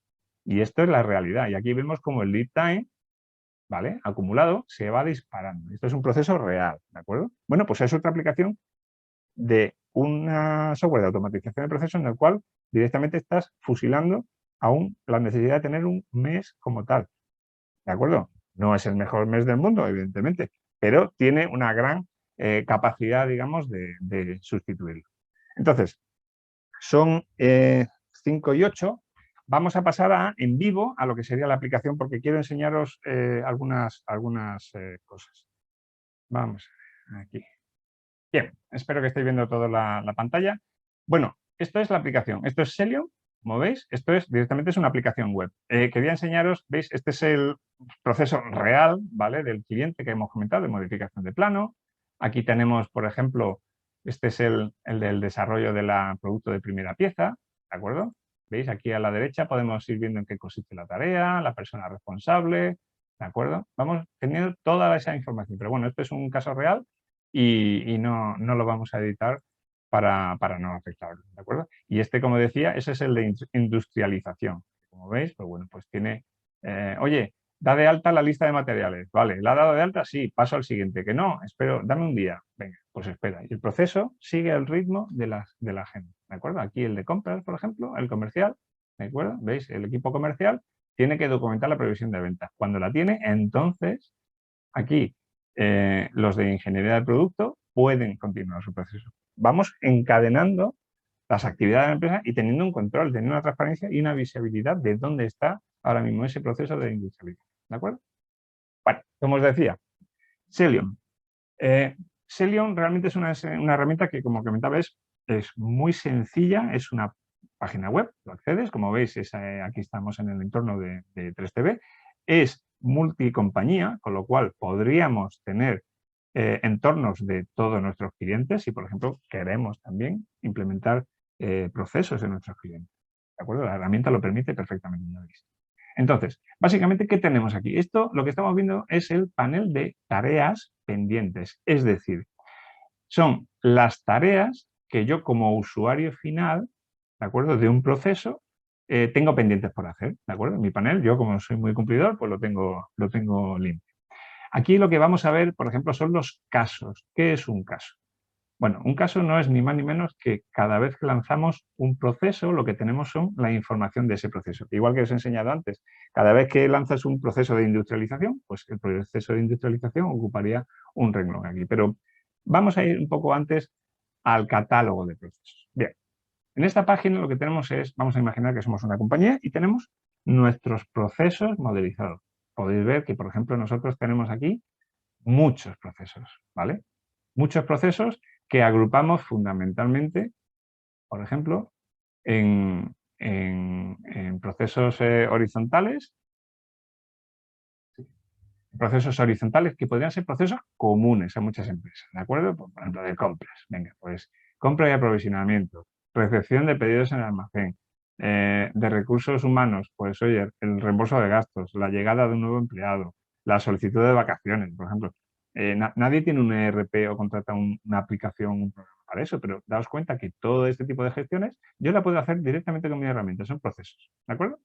Y esto es la realidad. Y aquí vemos como el lead time, ¿vale?, acumulado, se va disparando. Esto es un proceso real, ¿de acuerdo? Bueno, pues es otra aplicación de una software de automatización de procesos en el cual directamente estás fusilando aún la necesidad de tener un mes como tal, ¿de acuerdo? No es el mejor mes del mundo, evidentemente, pero tiene una gran capacidad, digamos, de sustituirlo. Entonces, son 5 y 8. Vamos a pasar en vivo a lo que sería la aplicación porque quiero enseñaros algunas cosas. Vamos aquí. Bien, espero que estéis viendo toda la pantalla. Bueno, esto es la aplicación. Esto es Celium, como veis. Esto directamente es una aplicación web. Quería enseñaros, veis, este es el proceso real, ¿vale?, del cliente que hemos comentado, de modificación de plano. Aquí tenemos, por ejemplo, este es el del desarrollo del producto de primera pieza, ¿de acuerdo? ¿Veis? Aquí a la derecha podemos ir viendo en qué consiste la tarea, la persona responsable, ¿de acuerdo? Vamos teniendo toda esa información. Pero bueno, esto es un caso real y no lo vamos a editar para no afectarlo, ¿de acuerdo? Y este, como decía, ese es el de industrialización. Como veis, pues bueno, pues tiene, oye, da de alta la lista de materiales, vale, ¿la ha dado de alta? Sí, paso al siguiente, que no, espero, dame un día, venga, pues espera. Y el proceso sigue el ritmo de la gente, ¿de acuerdo? Aquí el de compras, por ejemplo, el comercial, ¿de acuerdo? ¿Veis? El equipo comercial tiene que documentar la previsión de ventas. Cuando la tiene, entonces, aquí los de ingeniería del producto pueden continuar su proceso. Vamos encadenando las actividades de la empresa y teniendo un control, teniendo una transparencia y una visibilidad de dónde está ahora mismo ese proceso de industrialización. ¿De acuerdo? Bueno, como os decía, Celium. Celium realmente es una herramienta que, como comentaba, es muy sencilla, es una página web, lo accedes, como veis, aquí estamos en el entorno de 3TV, es multicompañía, con lo cual podríamos tener entornos de todos nuestros clientes si, por ejemplo, queremos también implementar procesos en nuestros clientes. ¿De acuerdo? La herramienta lo permite perfectamente, ya veis. Entonces, básicamente, ¿qué tenemos aquí? Esto, lo que estamos viendo es el panel de tareas pendientes. Es decir, son las tareas que yo como usuario final, ¿de acuerdo?, de un proceso, tengo pendientes por hacer, ¿de acuerdo? En mi panel, yo como soy muy cumplidor, pues lo tengo limpio. Aquí lo que vamos a ver, por ejemplo, son los casos. ¿Qué es un caso? Bueno, un caso no es ni más ni menos que cada vez que lanzamos un proceso, lo que tenemos son la información de ese proceso. Igual que os he enseñado antes, cada vez que lanzas un proceso de industrialización, pues el proceso de industrialización ocuparía un renglón aquí. Pero vamos a ir un poco antes al catálogo de procesos. Bien, en esta página lo que tenemos es, vamos a imaginar que somos una compañía y tenemos nuestros procesos modelizados. Podéis ver que, por ejemplo, nosotros tenemos aquí muchos procesos, ¿vale? Muchos procesos que agrupamos fundamentalmente, por ejemplo, en procesos horizontales que podrían ser procesos comunes a muchas empresas, ¿de acuerdo? Por ejemplo, de compras. Venga, pues compra y aprovisionamiento, recepción de pedidos en el almacén, de recursos humanos, pues oye, el reembolso de gastos, la llegada de un nuevo empleado, la solicitud de vacaciones, por ejemplo. Nadie tiene un ERP o contrata una aplicación, un programa para eso, pero daos cuenta que todo este tipo de gestiones yo la puedo hacer directamente con mi herramienta, son procesos, ¿de acuerdo?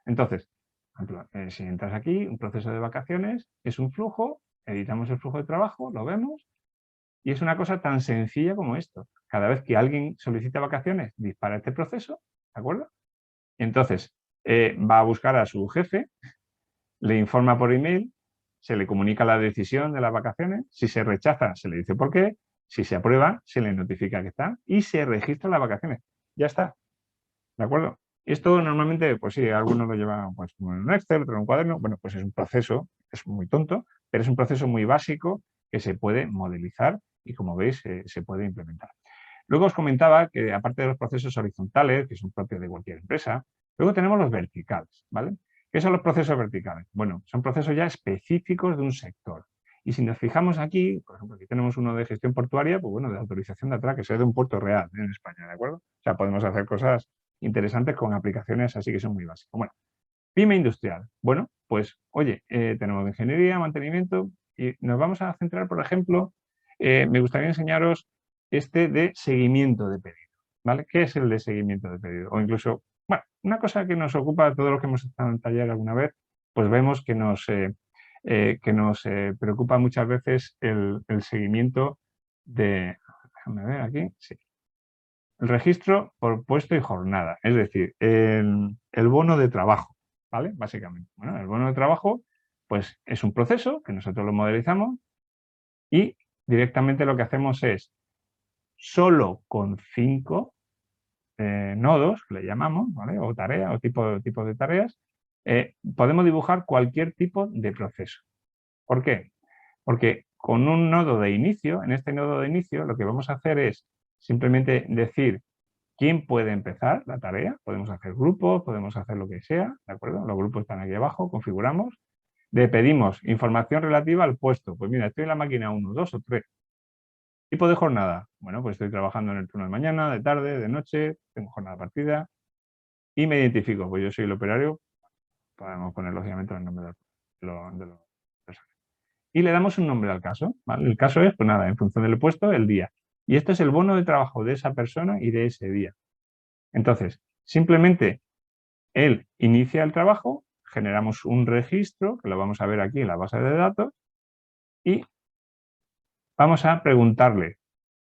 Entonces, por ejemplo, si entras aquí, un proceso de vacaciones es un flujo, editamos el flujo de trabajo, lo vemos, y es una cosa tan sencilla como esto. Cada vez que alguien solicita vacaciones, dispara este proceso, ¿de acuerdo? Entonces, va a buscar a su jefe, le informa por email, se le comunica la decisión de las vacaciones, si se rechaza, se le dice por qué, si se aprueba, se le notifica que está y se registra las vacaciones. Ya está, ¿de acuerdo? Esto normalmente, pues sí, algunos lo llevan pues, en un Excel, otro en un cuaderno. Bueno, pues es un proceso, es muy tonto, pero es un proceso muy básico que se puede modelizar y, como veis, se puede implementar. Luego os comentaba que, aparte de los procesos horizontales, que son propios de cualquier empresa, luego tenemos los verticales, ¿vale? ¿Qué son los procesos verticales? Bueno, son procesos ya específicos de un sector. Y si nos fijamos aquí, por ejemplo, aquí tenemos uno de gestión portuaria, pues bueno, de autorización de atraque, que sea de un puerto real en España, ¿de acuerdo? O sea, podemos hacer cosas interesantes con aplicaciones así que son muy básicas. Bueno, pyme industrial. Bueno, pues oye, tenemos de ingeniería, mantenimiento y nos vamos a centrar, por ejemplo, me gustaría enseñaros este de seguimiento de pedido, ¿vale? ¿Qué es el de seguimiento de pedido? O incluso, bueno, una cosa que nos ocupa a todos los que hemos estado en taller alguna vez, pues vemos que nos preocupa muchas veces el seguimiento de, déjame ver aquí, sí, el registro por puesto y jornada, es decir, el bono de trabajo, ¿vale? Básicamente. Bueno, el bono de trabajo, pues es un proceso que nosotros lo modelizamos y directamente lo que hacemos es, solo con 5 nodos, que le llamamos, ¿vale? O tarea, o tipo de tareas, podemos dibujar cualquier tipo de proceso. ¿Por qué? Porque con un nodo de inicio, en este nodo de inicio, lo que vamos a hacer es simplemente decir quién puede empezar la tarea. Podemos hacer grupos, podemos hacer lo que sea, ¿de acuerdo? Los grupos están aquí abajo, configuramos. Le pedimos información relativa al puesto. Pues mira, estoy en la máquina 1, 2 o 3. Tipo de jornada. Bueno, pues estoy trabajando en el turno de mañana, de tarde, de noche, tengo jornada partida. Y me identifico, pues yo soy el operario. Podemos poner lógicamente el nombre de los personas. Y le damos un nombre al caso, ¿vale? El caso es, pues nada, en función del puesto, el día. Y esto es el bono de trabajo de esa persona y de ese día. Entonces, simplemente él inicia el trabajo, generamos un registro, que lo vamos a ver aquí en la base de datos, y vamos a preguntarle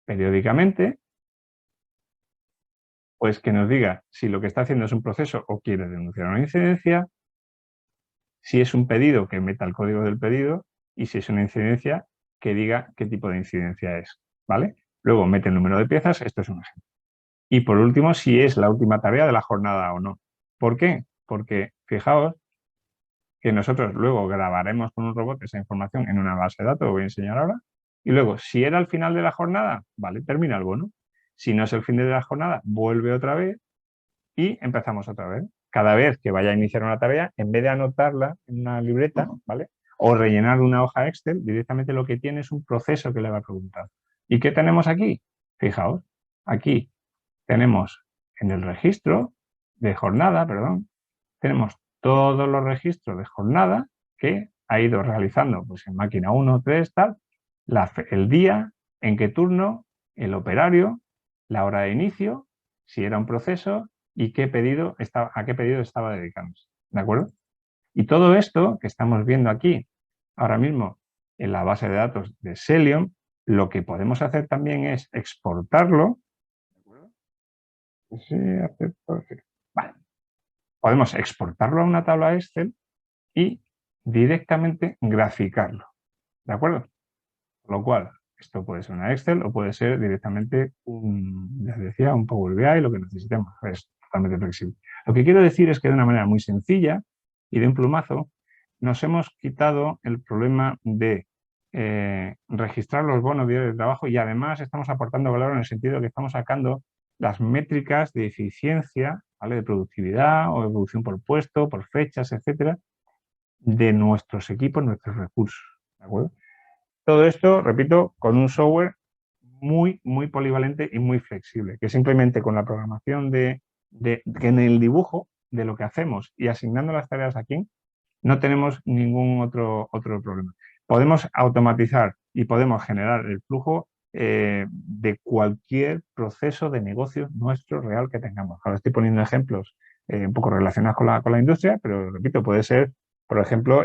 periódicamente, pues que nos diga si lo que está haciendo es un proceso o quiere denunciar una incidencia, si es un pedido que meta el código del pedido y si es una incidencia que diga qué tipo de incidencia es, ¿vale? Luego mete el número de piezas, esto es un ejemplo. Y por último, si es la última tarea de la jornada o no. ¿Por qué? Porque, fijaos, que nosotros luego grabaremos con un robot esa información en una base de datos, lo voy a enseñar ahora, y luego, si era al final de la jornada, vale, termina el bono. Si no es el fin de la jornada, vuelve otra vez y empezamos otra vez. Cada vez que vaya a iniciar una tarea, en vez de anotarla en una libreta, ¿vale? O rellenar una hoja Excel, directamente lo que tiene es un proceso que le va a preguntar. ¿Y qué tenemos aquí? Fijaos, aquí tenemos en el registro de jornada, perdón, tenemos todos los registros de jornada que ha ido realizando pues, en máquina 1, 3, tal, el día, en qué turno, el operario, la hora de inicio, si era un proceso y a qué pedido estaba dedicándose. ¿De acuerdo? Y todo esto que estamos viendo aquí ahora mismo en la base de datos de Xelium, lo que podemos hacer también es exportarlo. Sí, vale. Podemos exportarlo a una tabla Excel y directamente graficarlo. ¿De acuerdo? Con lo cual, esto puede ser una Excel o puede ser directamente les decía, un Power BI, lo que necesitemos. Es totalmente flexible. Lo que quiero decir es que de una manera muy sencilla y de un plumazo nos hemos quitado el problema de registrar los bonos diarios de trabajo y además estamos aportando valor en el sentido de que estamos sacando las métricas de eficiencia, ¿vale? De productividad o evolución por puesto, por fechas, etcétera, de nuestros equipos, nuestros recursos. ¿De acuerdo? Todo esto, repito, con un software muy, muy polivalente y muy flexible, que simplemente con la programación que en el dibujo de lo que hacemos y asignando las tareas aquí, no tenemos ningún otro problema. Podemos automatizar y podemos generar el flujo de cualquier proceso de negocio nuestro real que tengamos. Ahora estoy poniendo ejemplos un poco relacionados con la industria, pero repito, puede ser, por ejemplo,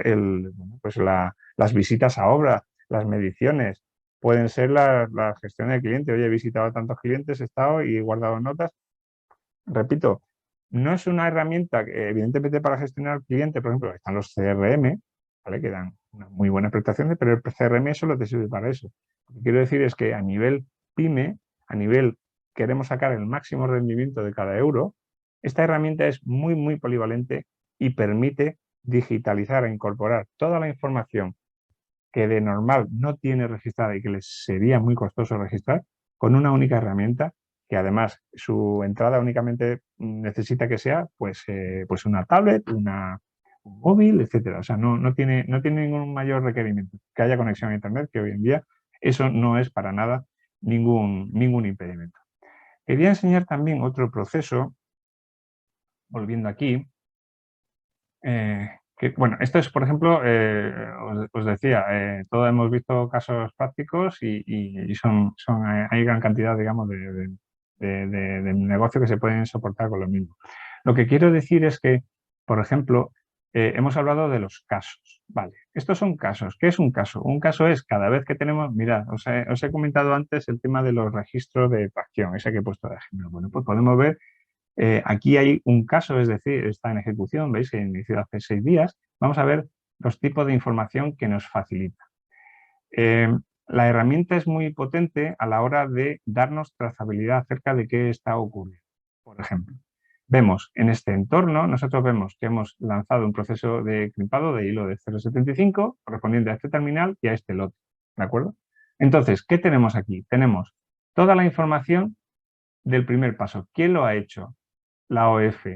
las visitas a obra, las mediciones, pueden ser la gestión del cliente. Oye, he visitado a tantos clientes, he estado y he guardado notas. Repito, no es una herramienta que, evidentemente, para gestionar clientes, por ejemplo, están los CRM, ¿vale? Que dan unas muy buenas prestaciones, pero el CRM solo te sirve para eso. Lo que quiero decir es que a nivel PYME, a nivel queremos sacar el máximo rendimiento de cada euro, esta herramienta es muy, muy polivalente y permite digitalizar e incorporar toda la información que de normal no tiene registrada y que les sería muy costoso registrar, con una única herramienta que además su entrada únicamente necesita que sea pues una tablet, un móvil, etcétera. O sea, no tiene ningún mayor requerimiento. Que haya conexión a Internet, que hoy en día eso no es para nada ningún impedimento. Quería enseñar también otro proceso, volviendo aquí, bueno, esto es, por ejemplo, os decía, todos hemos visto casos prácticos y hay gran cantidad, digamos, de negocios que se pueden soportar con lo mismo. Lo que quiero decir es que, por ejemplo, hemos hablado de los casos. Vale, estos son casos. ¿Qué es un caso? Un caso es cada vez que tenemos, mirad, os he comentado antes el tema de los registros de tracción, ese que he puesto de ejemplo. Bueno, pues podemos ver. Aquí hay un caso, es decir, está en ejecución, veis, se inició hace 6 días. Vamos a ver los tipos de información que nos facilita. La herramienta es muy potente a la hora de darnos trazabilidad acerca de qué está ocurriendo. Por ejemplo, vemos en este entorno, nosotros vemos que hemos lanzado un proceso de crimpado de hilo de 0.75 correspondiente a este terminal y a este lote. ¿De acuerdo? Entonces, ¿qué tenemos aquí? Tenemos toda la información del primer paso. ¿Quién lo ha hecho? La OF,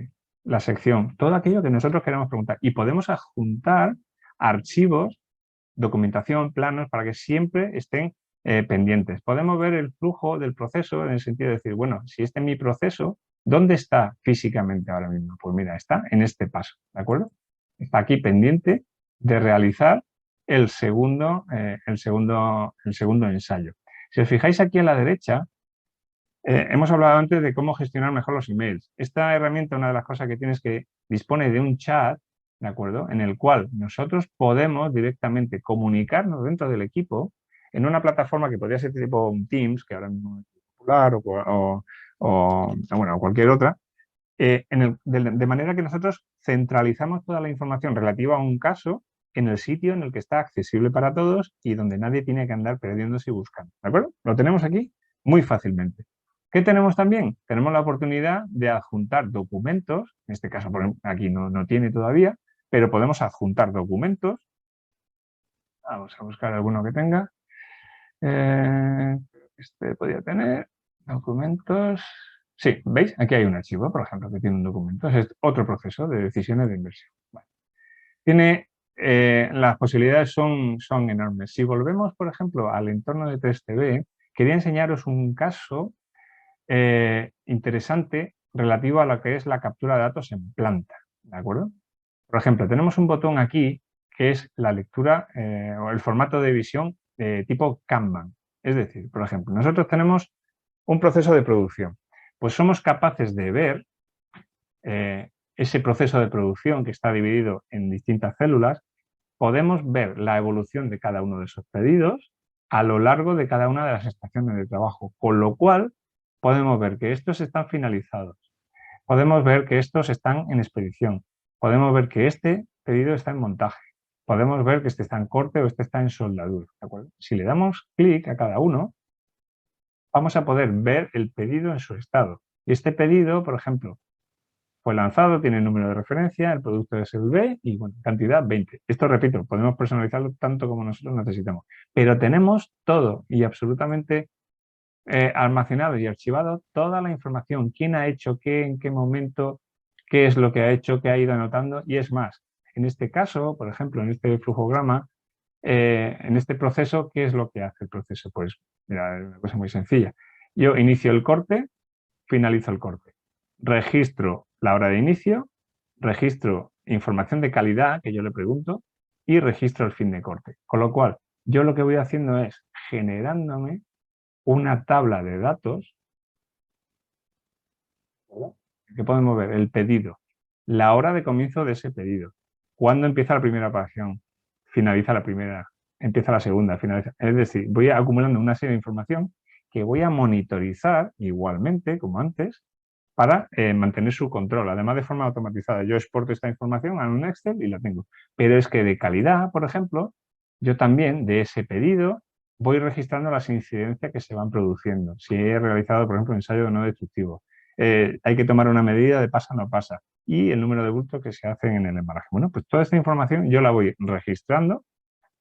la sección, todo aquello que nosotros queremos preguntar. Y podemos adjuntar archivos, documentación, planos, para que siempre estén pendientes. Podemos ver el flujo del proceso en el sentido de decir, bueno, si este es mi proceso, ¿dónde está físicamente ahora mismo? Pues mira, está en este paso, ¿de acuerdo? Está aquí pendiente de realizar el segundo ensayo. Si os fijáis aquí a la derecha, hemos hablado antes de cómo gestionar mejor los emails. Esta herramienta, una de las cosas que tiene es que dispone de un chat, ¿de acuerdo?, en el cual nosotros podemos directamente comunicarnos dentro del equipo en una plataforma que podría ser tipo un Teams, que ahora mismo es popular, o cualquier otra, de manera que nosotros centralizamos toda la información relativa a un caso en el sitio en el que está accesible para todos y donde nadie tiene que andar perdiéndose y buscando. ¿De acuerdo? Lo tenemos aquí muy fácilmente. ¿Qué tenemos también? Tenemos la oportunidad de adjuntar documentos, en este caso por ejemplo, aquí no tiene todavía, pero podemos adjuntar documentos. Vamos a buscar alguno que tenga. Este podría tener documentos. Sí, ¿veis? Aquí hay un archivo, por ejemplo, que tiene un documento. Es otro proceso de decisiones de inversión. Vale. Las posibilidades son enormes. Si volvemos, por ejemplo, al entorno de 3TB, quería enseñaros un caso interesante relativo a lo que es la captura de datos en planta, ¿de acuerdo? Por ejemplo, tenemos un botón aquí que es la lectura o el formato de visión tipo Kanban. Es decir, por ejemplo, nosotros tenemos un proceso de producción. Pues somos capaces de ver ese proceso de producción que está dividido en distintas células podemos ver la evolución de cada uno de esos pedidos a lo largo de cada una de las estaciones de trabajo, con lo cual podemos ver que estos están finalizados, podemos ver que estos están en expedición, podemos ver que este pedido está en montaje, podemos ver que este está en corte o este está en soldadura, ¿de acuerdo? Si le damos clic a cada uno, vamos a poder ver el pedido en su estado. Y este pedido, por ejemplo, fue lanzado, tiene el número de referencia, el producto es el B y bueno, cantidad 20. Esto, repito, podemos personalizarlo tanto como nosotros necesitamos. Pero tenemos todo y absolutamente almacenado y archivado toda la información. ¿Quién ha hecho qué, en qué momento, qué es lo que ha hecho, qué ha ido anotando? Y es más, en este caso, por ejemplo, en este flujograma, en este proceso, ¿qué es lo que hace el proceso? Pues, mira, es una cosa muy sencilla. Yo inicio el corte, finalizo el corte. Registro la hora de inicio, registro información de calidad, que yo le pregunto, y registro el fin de corte. Con lo cual, yo lo que voy haciendo es generándome una tabla de datos que podemos ver el pedido, la hora de comienzo de ese pedido, cuándo empieza la primera operación, finaliza la primera, empieza la segunda, finaliza. Es decir, voy acumulando una serie de información que voy a monitorizar igualmente, como antes, para mantener su control, además de forma automatizada. Yo exporto esta información a un Excel y la tengo. Pero es que de calidad, por ejemplo, yo también de ese pedido voy registrando las incidencias que se van produciendo. Si he realizado, por ejemplo, ensayo no destructivo, hay que tomar una medida de pasa o no pasa y el número de bultos que se hacen en el embalaje. Bueno, pues toda esta información yo la voy registrando,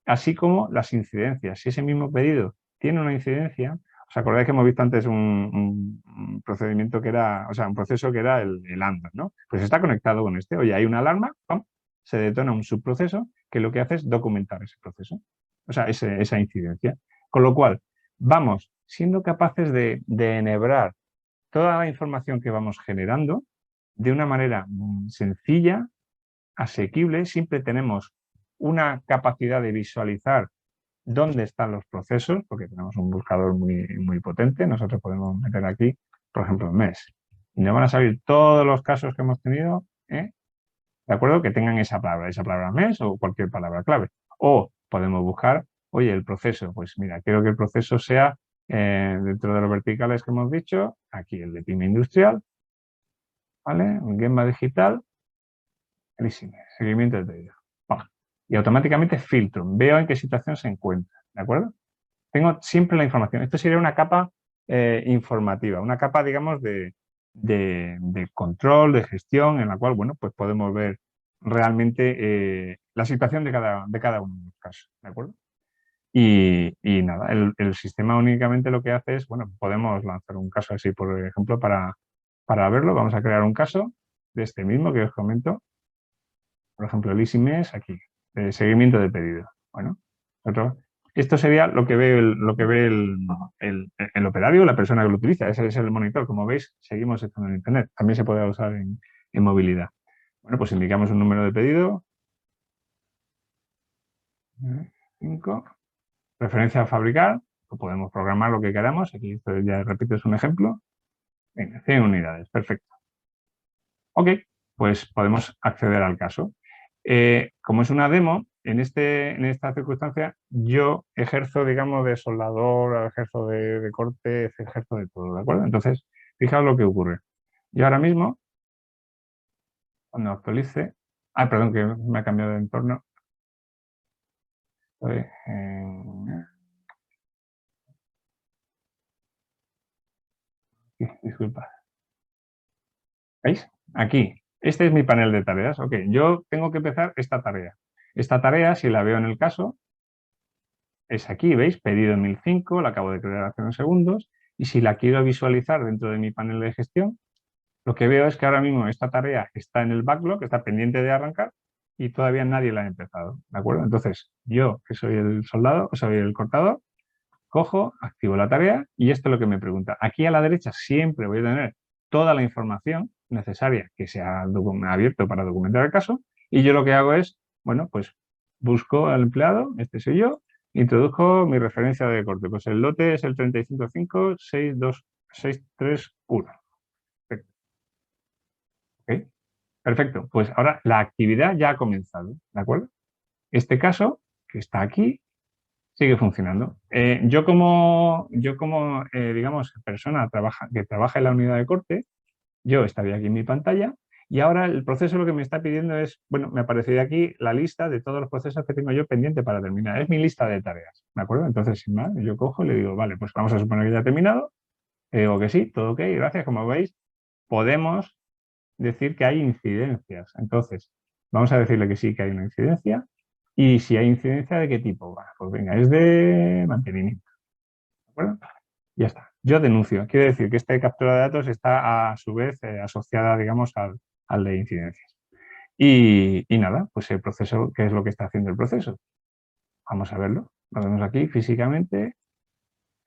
así como las incidencias. Si ese mismo pedido tiene una incidencia, ¿os acordáis que hemos visto antes un procedimiento que era, o sea, un proceso que era el ANDA, ¿no? Pues está conectado con este. Oye, hay una alarma, ¡pum!, se detona un subproceso que lo que hace es documentar ese proceso, o sea, esa incidencia. Con lo cual, vamos siendo capaces de enhebrar toda la información que vamos generando de una manera sencilla, asequible. Siempre tenemos una capacidad de visualizar dónde están los procesos, porque tenemos un buscador muy potente. Nosotros podemos meter aquí, por ejemplo, mes. Y nos van a salir todos los casos que hemos tenido, ¿de acuerdo? Que tengan esa palabra mes o cualquier palabra clave. O podemos buscar, oye, el proceso. Pues mira, quiero que el proceso sea, dentro de los verticales que hemos dicho, aquí el de pyme industrial, ¿vale? Un Gemba digital, seguimiento del pedido. Y automáticamente filtro, veo en qué situación se encuentra, ¿de acuerdo? Tengo siempre la información. Esto sería una capa informativa, una capa, digamos, de control, de gestión, en la cual, bueno, pues podemos ver realmente la situación de cada uno de los casos, ¿de acuerdo? Y nada, el sistema únicamente lo que hace es, bueno, podemos lanzar un caso así, por ejemplo, para verlo. Vamos a crear un caso de este mismo que os comento. Por ejemplo, el Easy Mes, aquí, seguimiento de pedido. Bueno, esto sería lo que ve el operario, la persona que lo utiliza. Ese es el monitor. Como veis, seguimos estando en Internet. También se puede usar en movilidad. Bueno, pues indicamos un número de pedido. 5. Referencia a fabricar. Pues podemos programar lo que queramos. Aquí, esto ya repito, es un ejemplo. Venga, 100 unidades. Perfecto. Ok, pues podemos acceder al caso. Como es una demo, en esta circunstancia yo ejerzo, digamos, de soldador, ejerzo de corte, ejerzo de todo, ¿de acuerdo? Entonces, fijaos lo que ocurre. Yo ahora mismo, cuando actualice... perdón, que me ha cambiado de entorno. Disculpa. ¿Veis? Aquí. Este es mi panel de tareas. Ok, yo tengo que empezar esta tarea. Esta tarea, si la veo en el caso, es aquí, ¿veis? Pedido en 1005, la acabo de crear hace unos segundos, y si la quiero visualizar dentro de mi panel de gestión, lo que veo es que ahora mismo esta tarea está en el backlog, está pendiente de arrancar, y todavía nadie la ha empezado, ¿de acuerdo? Entonces, yo, que soy el soldado, soy el cortador, cojo, activo la tarea, y esto es lo que me pregunta. Aquí a la derecha siempre voy a tener toda la información necesaria que se ha abierto para documentar el caso, y yo lo que hago es, bueno, pues busco al empleado, este soy yo, introduzco mi referencia de corte. Pues el lote es el 355-62631. Perfecto. ¿Okay? Perfecto. Pues ahora la actividad ya ha comenzado, ¿de acuerdo? Este caso, que está aquí, sigue funcionando. Yo como digamos, persona que trabaja en la unidad de corte, yo estaría aquí en mi pantalla y ahora el proceso lo que me está pidiendo es, bueno, me aparecería aquí la lista de todos los procesos que tengo yo pendiente para terminar. Es mi lista de tareas, ¿de acuerdo? Entonces, sin más, yo cojo y le digo, vale, pues vamos a suponer que ya ha terminado. Le digo que sí, todo ok, gracias. Como veis, podemos decir que hay incidencias. Entonces, vamos a decirle que sí, que hay una incidencia. Y si hay incidencia, ¿de qué tipo? Bueno, pues venga, es de mantenimiento. ¿De acuerdo? Ya está. Yo denuncio. Quiere decir que esta captura de datos está a su vez asociada, digamos, al de incidencias. Y nada, pues el proceso, ¿qué es lo que está haciendo el proceso? Vamos a verlo. Lo vemos aquí físicamente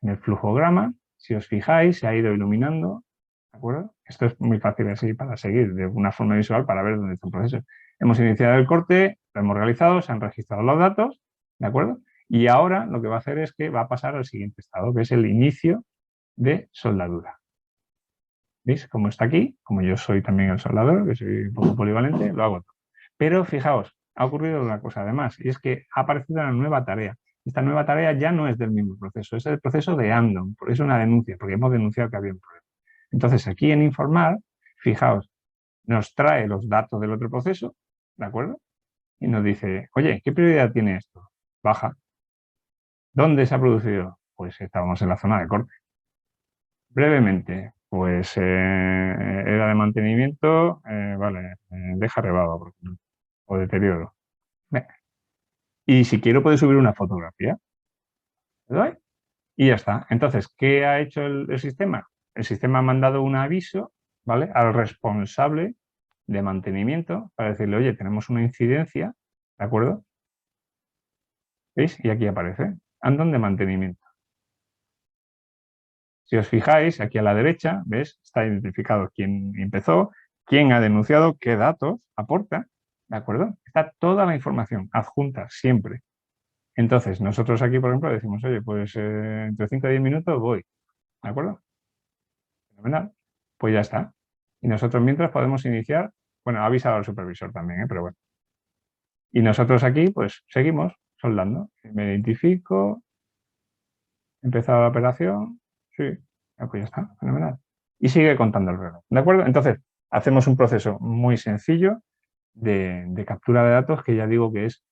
en el flujograma. Si os fijáis, se ha ido iluminando. ¿De acuerdo? Esto es muy fácil así para seguir de una forma visual para ver dónde está el proceso. Hemos iniciado el corte, lo hemos realizado, se han registrado los datos, ¿de acuerdo? Y ahora lo que va a hacer es que va a pasar al siguiente estado, que es el inicio de soldadura. ¿Veis? Como está aquí, como yo soy también el soldador, que soy un poco polivalente, lo hago todo. Pero fijaos, ha ocurrido una cosa además, y es que ha aparecido una nueva tarea. Esta nueva tarea ya no es del mismo proceso, es el proceso de Andon, por eso es una denuncia, porque hemos denunciado que había un problema. Entonces, aquí en informar, fijaos, nos trae los datos del otro proceso, ¿de acuerdo? Y nos dice, oye, ¿qué prioridad tiene esto? Baja. ¿Dónde se ha producido? Pues estábamos en la zona de corte. Brevemente, pues era de mantenimiento, vale, deja rebaba, por ejemplo, o deterioro. Y si quiero puedo subir una fotografía. ¿Le doy? Y ya está. Entonces, ¿qué ha hecho el sistema? El sistema ha mandado un aviso, ¿vale?, al responsable de mantenimiento para decirle, oye, tenemos una incidencia, ¿de acuerdo? ¿Veis? Y aquí aparece, Andon de mantenimiento. Si os fijáis, aquí a la derecha, ¿ves? Está identificado quién empezó, quién ha denunciado, qué datos aporta, ¿de acuerdo? Está toda la información adjunta siempre. Entonces, nosotros aquí, por ejemplo, decimos, oye, pues entre 5 y 10 minutos voy, ¿de acuerdo? Fenomenal. Pues ya está. Y nosotros mientras podemos iniciar, bueno, ha avisado al supervisor también, pero bueno. Y nosotros aquí, pues seguimos soldando. Me identifico, he empezado la operación, sí, pues ya está, fenomenal. Y sigue contando el reloj, ¿de acuerdo? Entonces, hacemos un proceso muy sencillo de captura de datos que ya digo que es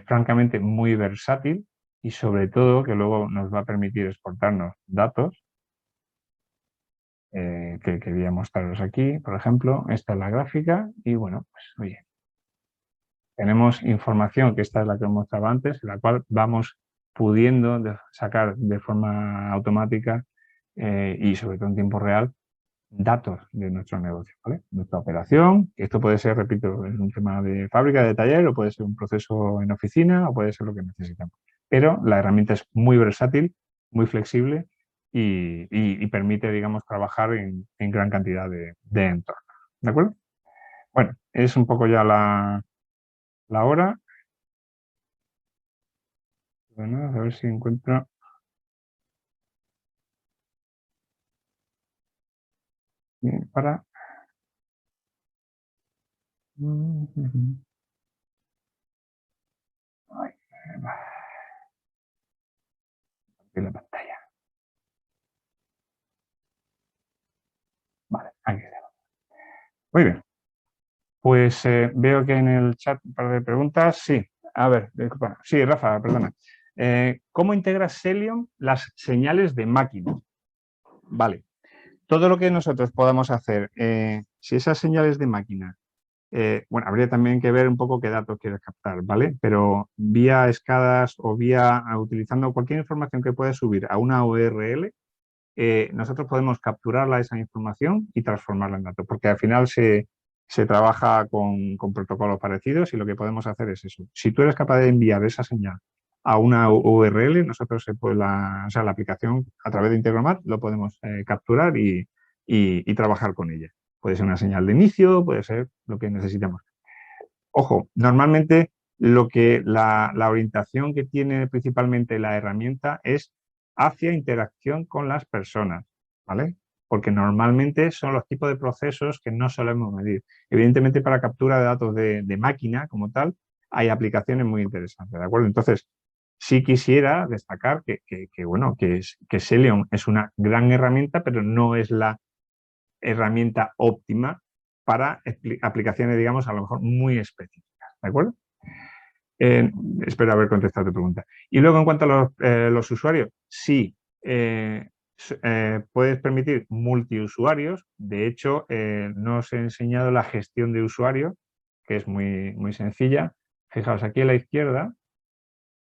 francamente muy versátil y sobre todo que luego nos va a permitir exportarnos datos que quería mostraros aquí, por ejemplo, esta es la gráfica y bueno, pues oye, tenemos información, que esta es la que os mostraba antes, en la cual vamos pudiendo sacar de forma automática y sobre todo en tiempo real datos de nuestro negocio, ¿vale? Nuestra operación, que esto puede ser, repito, es un tema de fábrica, de taller, o puede ser un proceso en oficina, o puede ser lo que necesitamos. Pero la herramienta es muy versátil, muy flexible y permite, digamos, trabajar en gran cantidad de entornos. ¿De acuerdo? Bueno, es un poco ya la hora. Bueno, a ver si encuentro... para... Ay, en la pantalla. Vale, aquí está. Muy bien. Pues veo que en el chat un par de preguntas. Sí, a ver, disculpa. Sí, Rafa, perdona. ¿Cómo integra Celium las señales de máquina? Vale. Todo lo que nosotros podamos hacer, si esas señales de máquina, bueno, habría también que ver un poco qué datos quieres captar, ¿vale? Pero vía SCADAs o vía utilizando cualquier información que puedas subir a una URL, nosotros podemos capturarla esa información y transformarla en datos, porque al final se trabaja con protocolos parecidos y lo que podemos hacer es eso. Si tú eres capaz de enviar esa señal a una URL, nosotros o sea, la aplicación a través de Integromat lo podemos capturar y trabajar con ella. Puede ser una señal de inicio, puede ser lo que necesitemos. Ojo, normalmente la orientación que tiene principalmente la herramienta es hacia interacción con las personas, ¿vale? Porque normalmente son los tipos de procesos que no solemos medir. Evidentemente, para captura de datos de máquina como tal, hay aplicaciones muy interesantes, ¿de acuerdo? Entonces, sí quisiera destacar bueno, que Selenium es una gran herramienta, pero no es la herramienta óptima para aplicaciones, digamos, a lo mejor muy específicas, ¿de acuerdo? Espero haber contestado tu pregunta. Y luego, en cuanto a los usuarios, sí, puedes permitir multiusuarios. De hecho, no os he enseñado la gestión de usuarios, que es muy sencilla. Fijaos, aquí a la izquierda,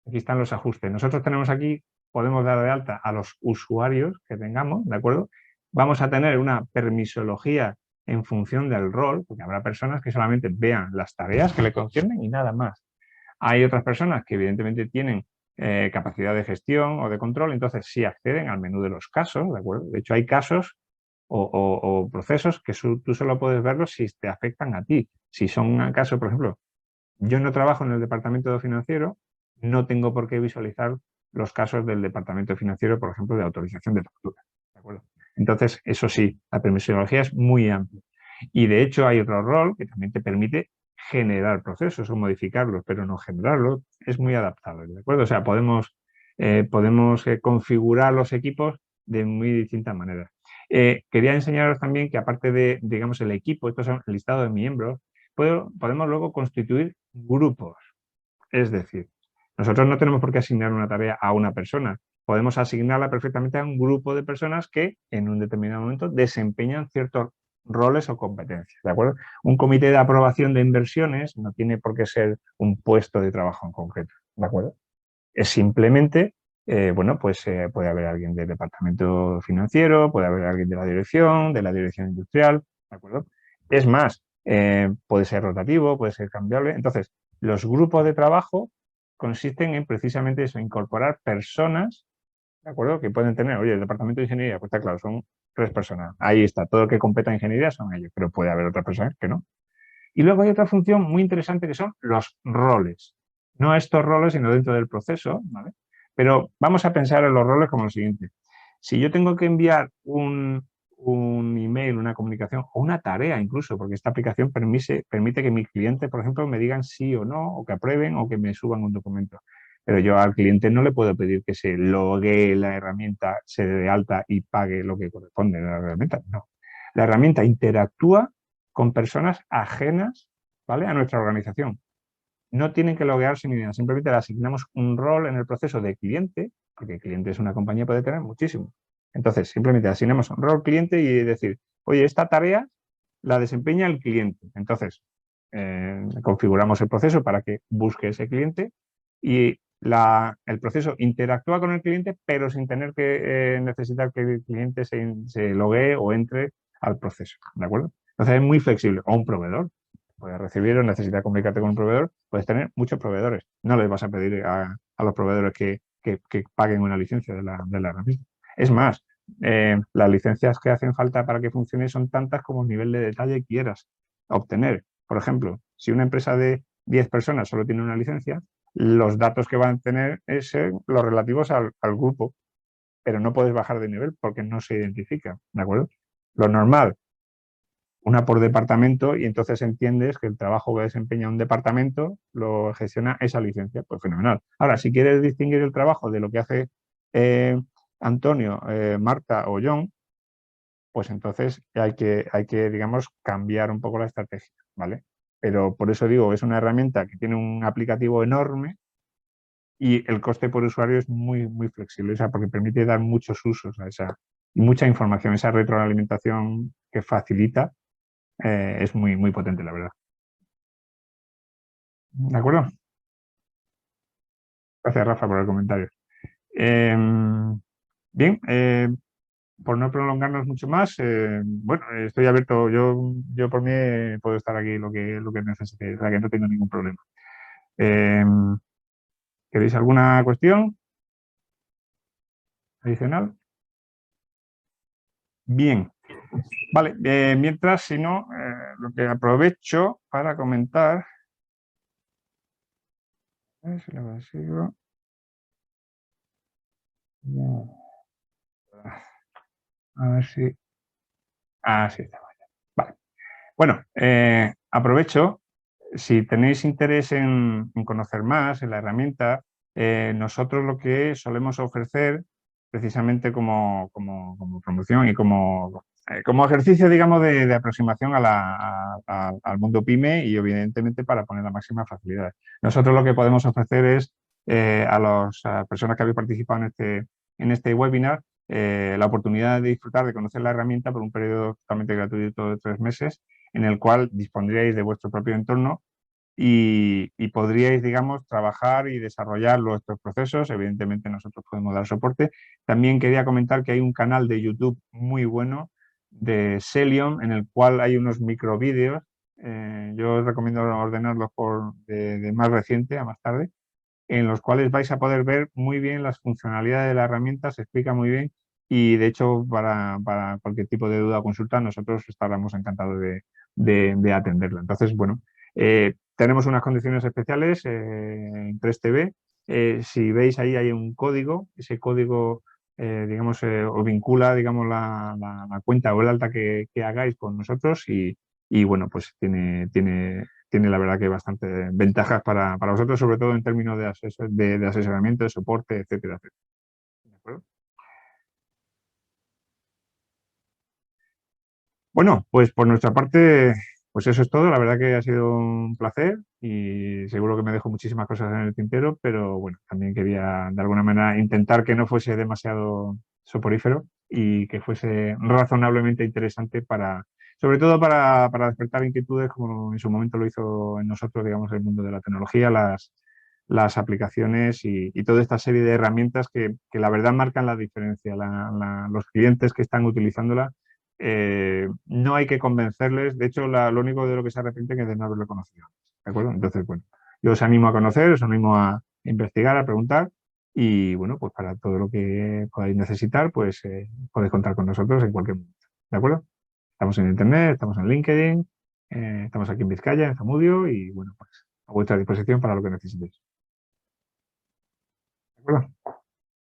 aquí están los ajustes. Nosotros tenemos aquí, podemos dar de alta a los usuarios que tengamos, ¿de acuerdo? Vamos a tener una permisología en función del rol, porque habrá personas que solamente vean las tareas que le conciernen y nada más. Hay otras personas que evidentemente tienen capacidad de gestión o de control, entonces sí acceden al menú de los casos, ¿de acuerdo? De hecho, hay casos o procesos que tú solo puedes verlos si te afectan a ti. Si son un caso, por ejemplo, yo no trabajo en el departamento financiero, no tengo por qué visualizar los casos del departamento financiero, por ejemplo, de autorización de facturas, ¿de acuerdo? Entonces, eso sí, la permisología es muy amplia. Y de hecho hay otro rol que también te permite generar procesos o modificarlos, pero no generarlos, es muy adaptable, ¿de acuerdo? O sea, podemos configurar los equipos de muy distintas maneras. Quería enseñaros también que aparte de, digamos, el equipo, estos son el listado de miembros, podemos luego constituir grupos. Es decir, nosotros no tenemos por qué asignar una tarea a una persona. Podemos asignarla perfectamente a un grupo de personas que en un determinado momento desempeñan ciertos roles o competencias, ¿de acuerdo? Un comité de aprobación de inversiones no tiene por qué ser un puesto de trabajo en concreto, ¿de acuerdo? Es simplemente, bueno, pues puede haber alguien del departamento financiero, puede haber alguien de la dirección industrial, ¿de acuerdo? Es más, puede ser rotativo, puede ser cambiable. Entonces, los grupos de trabajo consisten en precisamente eso, incorporar personas, ¿de acuerdo? Que pueden tener, oye, el departamento de ingeniería, pues está claro, son 3 personas. Ahí está, todo lo que competa en ingeniería son ellos, pero puede haber otras personas que no. Y luego hay otra función muy interesante que son los roles. No estos roles, sino dentro del proceso, ¿vale? Pero vamos a pensar en los roles como lo siguiente. Si yo tengo que enviar un email, una comunicación o una tarea incluso, porque esta aplicación permite que mis clientes, por ejemplo, me digan sí o no, o que aprueben o que me suban un documento. Pero yo al cliente no le puedo pedir que se logue la herramienta, se dé de alta y pague lo que corresponde a la herramienta. No. La herramienta interactúa con personas ajenas, ¿vale?, a nuestra organización. No tienen que loguearse ni nada, simplemente le asignamos un rol en el proceso de cliente, porque el cliente es una compañía, puede tener muchísimo. Entonces, simplemente asignamos un rol cliente y decir, oye, esta tarea la desempeña el cliente. Entonces, configuramos el proceso para que busque ese cliente y el proceso interactúa con el cliente, pero sin tener que necesitar que el cliente se loguee o entre al proceso, ¿de acuerdo? Entonces es muy flexible. O un proveedor. Puedes recibir o necesitas comunicarte con un proveedor, puedes tener muchos proveedores. No les vas a pedir a los proveedores que paguen una licencia de la herramienta. Es más, las licencias que hacen falta para que funcione son tantas como el nivel de detalle quieras obtener. Por ejemplo, si una empresa de 10 personas solo tiene una licencia, los datos que van a tener es los relativos al grupo, pero no puedes bajar de nivel porque no se identifica, ¿de acuerdo? Lo normal, una por departamento, y entonces entiendes que el trabajo que desempeña un departamento lo gestiona esa licencia, pues fenomenal. Ahora, si quieres distinguir el trabajo de lo que hace Antonio, Marta o John, pues entonces hay que, digamos, cambiar un poco la estrategia, ¿vale? Pero por eso digo, es una herramienta que tiene un aplicativo enorme y el coste por usuario es muy flexible, o sea, porque permite dar muchos usos a y mucha información, esa retroalimentación que facilita es muy potente, la verdad. ¿De acuerdo? Gracias, Rafa, por el comentario. Bien, por no prolongarnos mucho más, bueno, estoy abierto. Yo por mí puedo estar aquí lo que necesite, o sea que no tengo ningún problema. Eh, ¿Queréis alguna cuestión adicional? Bien, vale. Mientras, si no, lo que aprovecho para comentar. A ver si lo consigo. A ver si. Ah, sí, está. Vale. Bueno, aprovecho Si tenéis interés en conocer más en la herramienta, nosotros lo que solemos ofrecer precisamente como promoción y como ejercicio, digamos, de aproximación al mundo PyME y evidentemente para poner la máxima facilidad. Nosotros lo que podemos ofrecer es a las personas que habéis participado en este webinar la oportunidad de disfrutar, de conocer la herramienta por un periodo totalmente gratuito de 3 meses, en el cual dispondríais de vuestro propio entorno y podríais, digamos, trabajar y desarrollar vuestros procesos. Evidentemente nosotros podemos dar soporte. También quería comentar que hay un canal de YouTube muy bueno de Celium en el cual hay unos microvídeos. Yo os recomiendo ordenarlos de más reciente a más tarde, en los cuales vais a poder ver muy bien las funcionalidades de la herramienta, se explica muy bien y de hecho para cualquier tipo de duda o consulta nosotros estaremos encantados de atenderla. Entonces, bueno, tenemos unas condiciones especiales en 3TV. Si veis ahí hay un código, ese código digamos, os vincula, digamos, la cuenta o el alta que hagáis con nosotros y bueno, pues tiene la verdad que bastante ventajas para vosotros, sobre todo en términos de asesoramiento, de soporte, etcétera, etcétera. ¿De acuerdo? Bueno, pues por nuestra parte, pues eso es todo. La verdad que ha sido un placer y seguro que me dejo muchísimas cosas en el tintero, pero bueno, también quería de alguna manera intentar que no fuese demasiado soporífero y que fuese razonablemente interesante sobre todo para despertar inquietudes como en su momento lo hizo en nosotros, digamos, el mundo de la tecnología, las aplicaciones y toda esta serie de herramientas que la verdad marcan la diferencia. Los clientes que están utilizándola no hay que convencerles, de hecho lo único de lo que se arrepienten es de no haberlo conocido, ¿de acuerdo? Entonces, bueno, yo os animo a conocer, os animo a investigar, a preguntar y bueno, pues para todo lo que podáis necesitar, pues podéis contar con nosotros en cualquier momento, ¿de acuerdo? Estamos en Internet, estamos en LinkedIn, estamos aquí en Vizcaya, en Zamudio y bueno, pues a vuestra disposición para lo que necesitéis, ¿de acuerdo?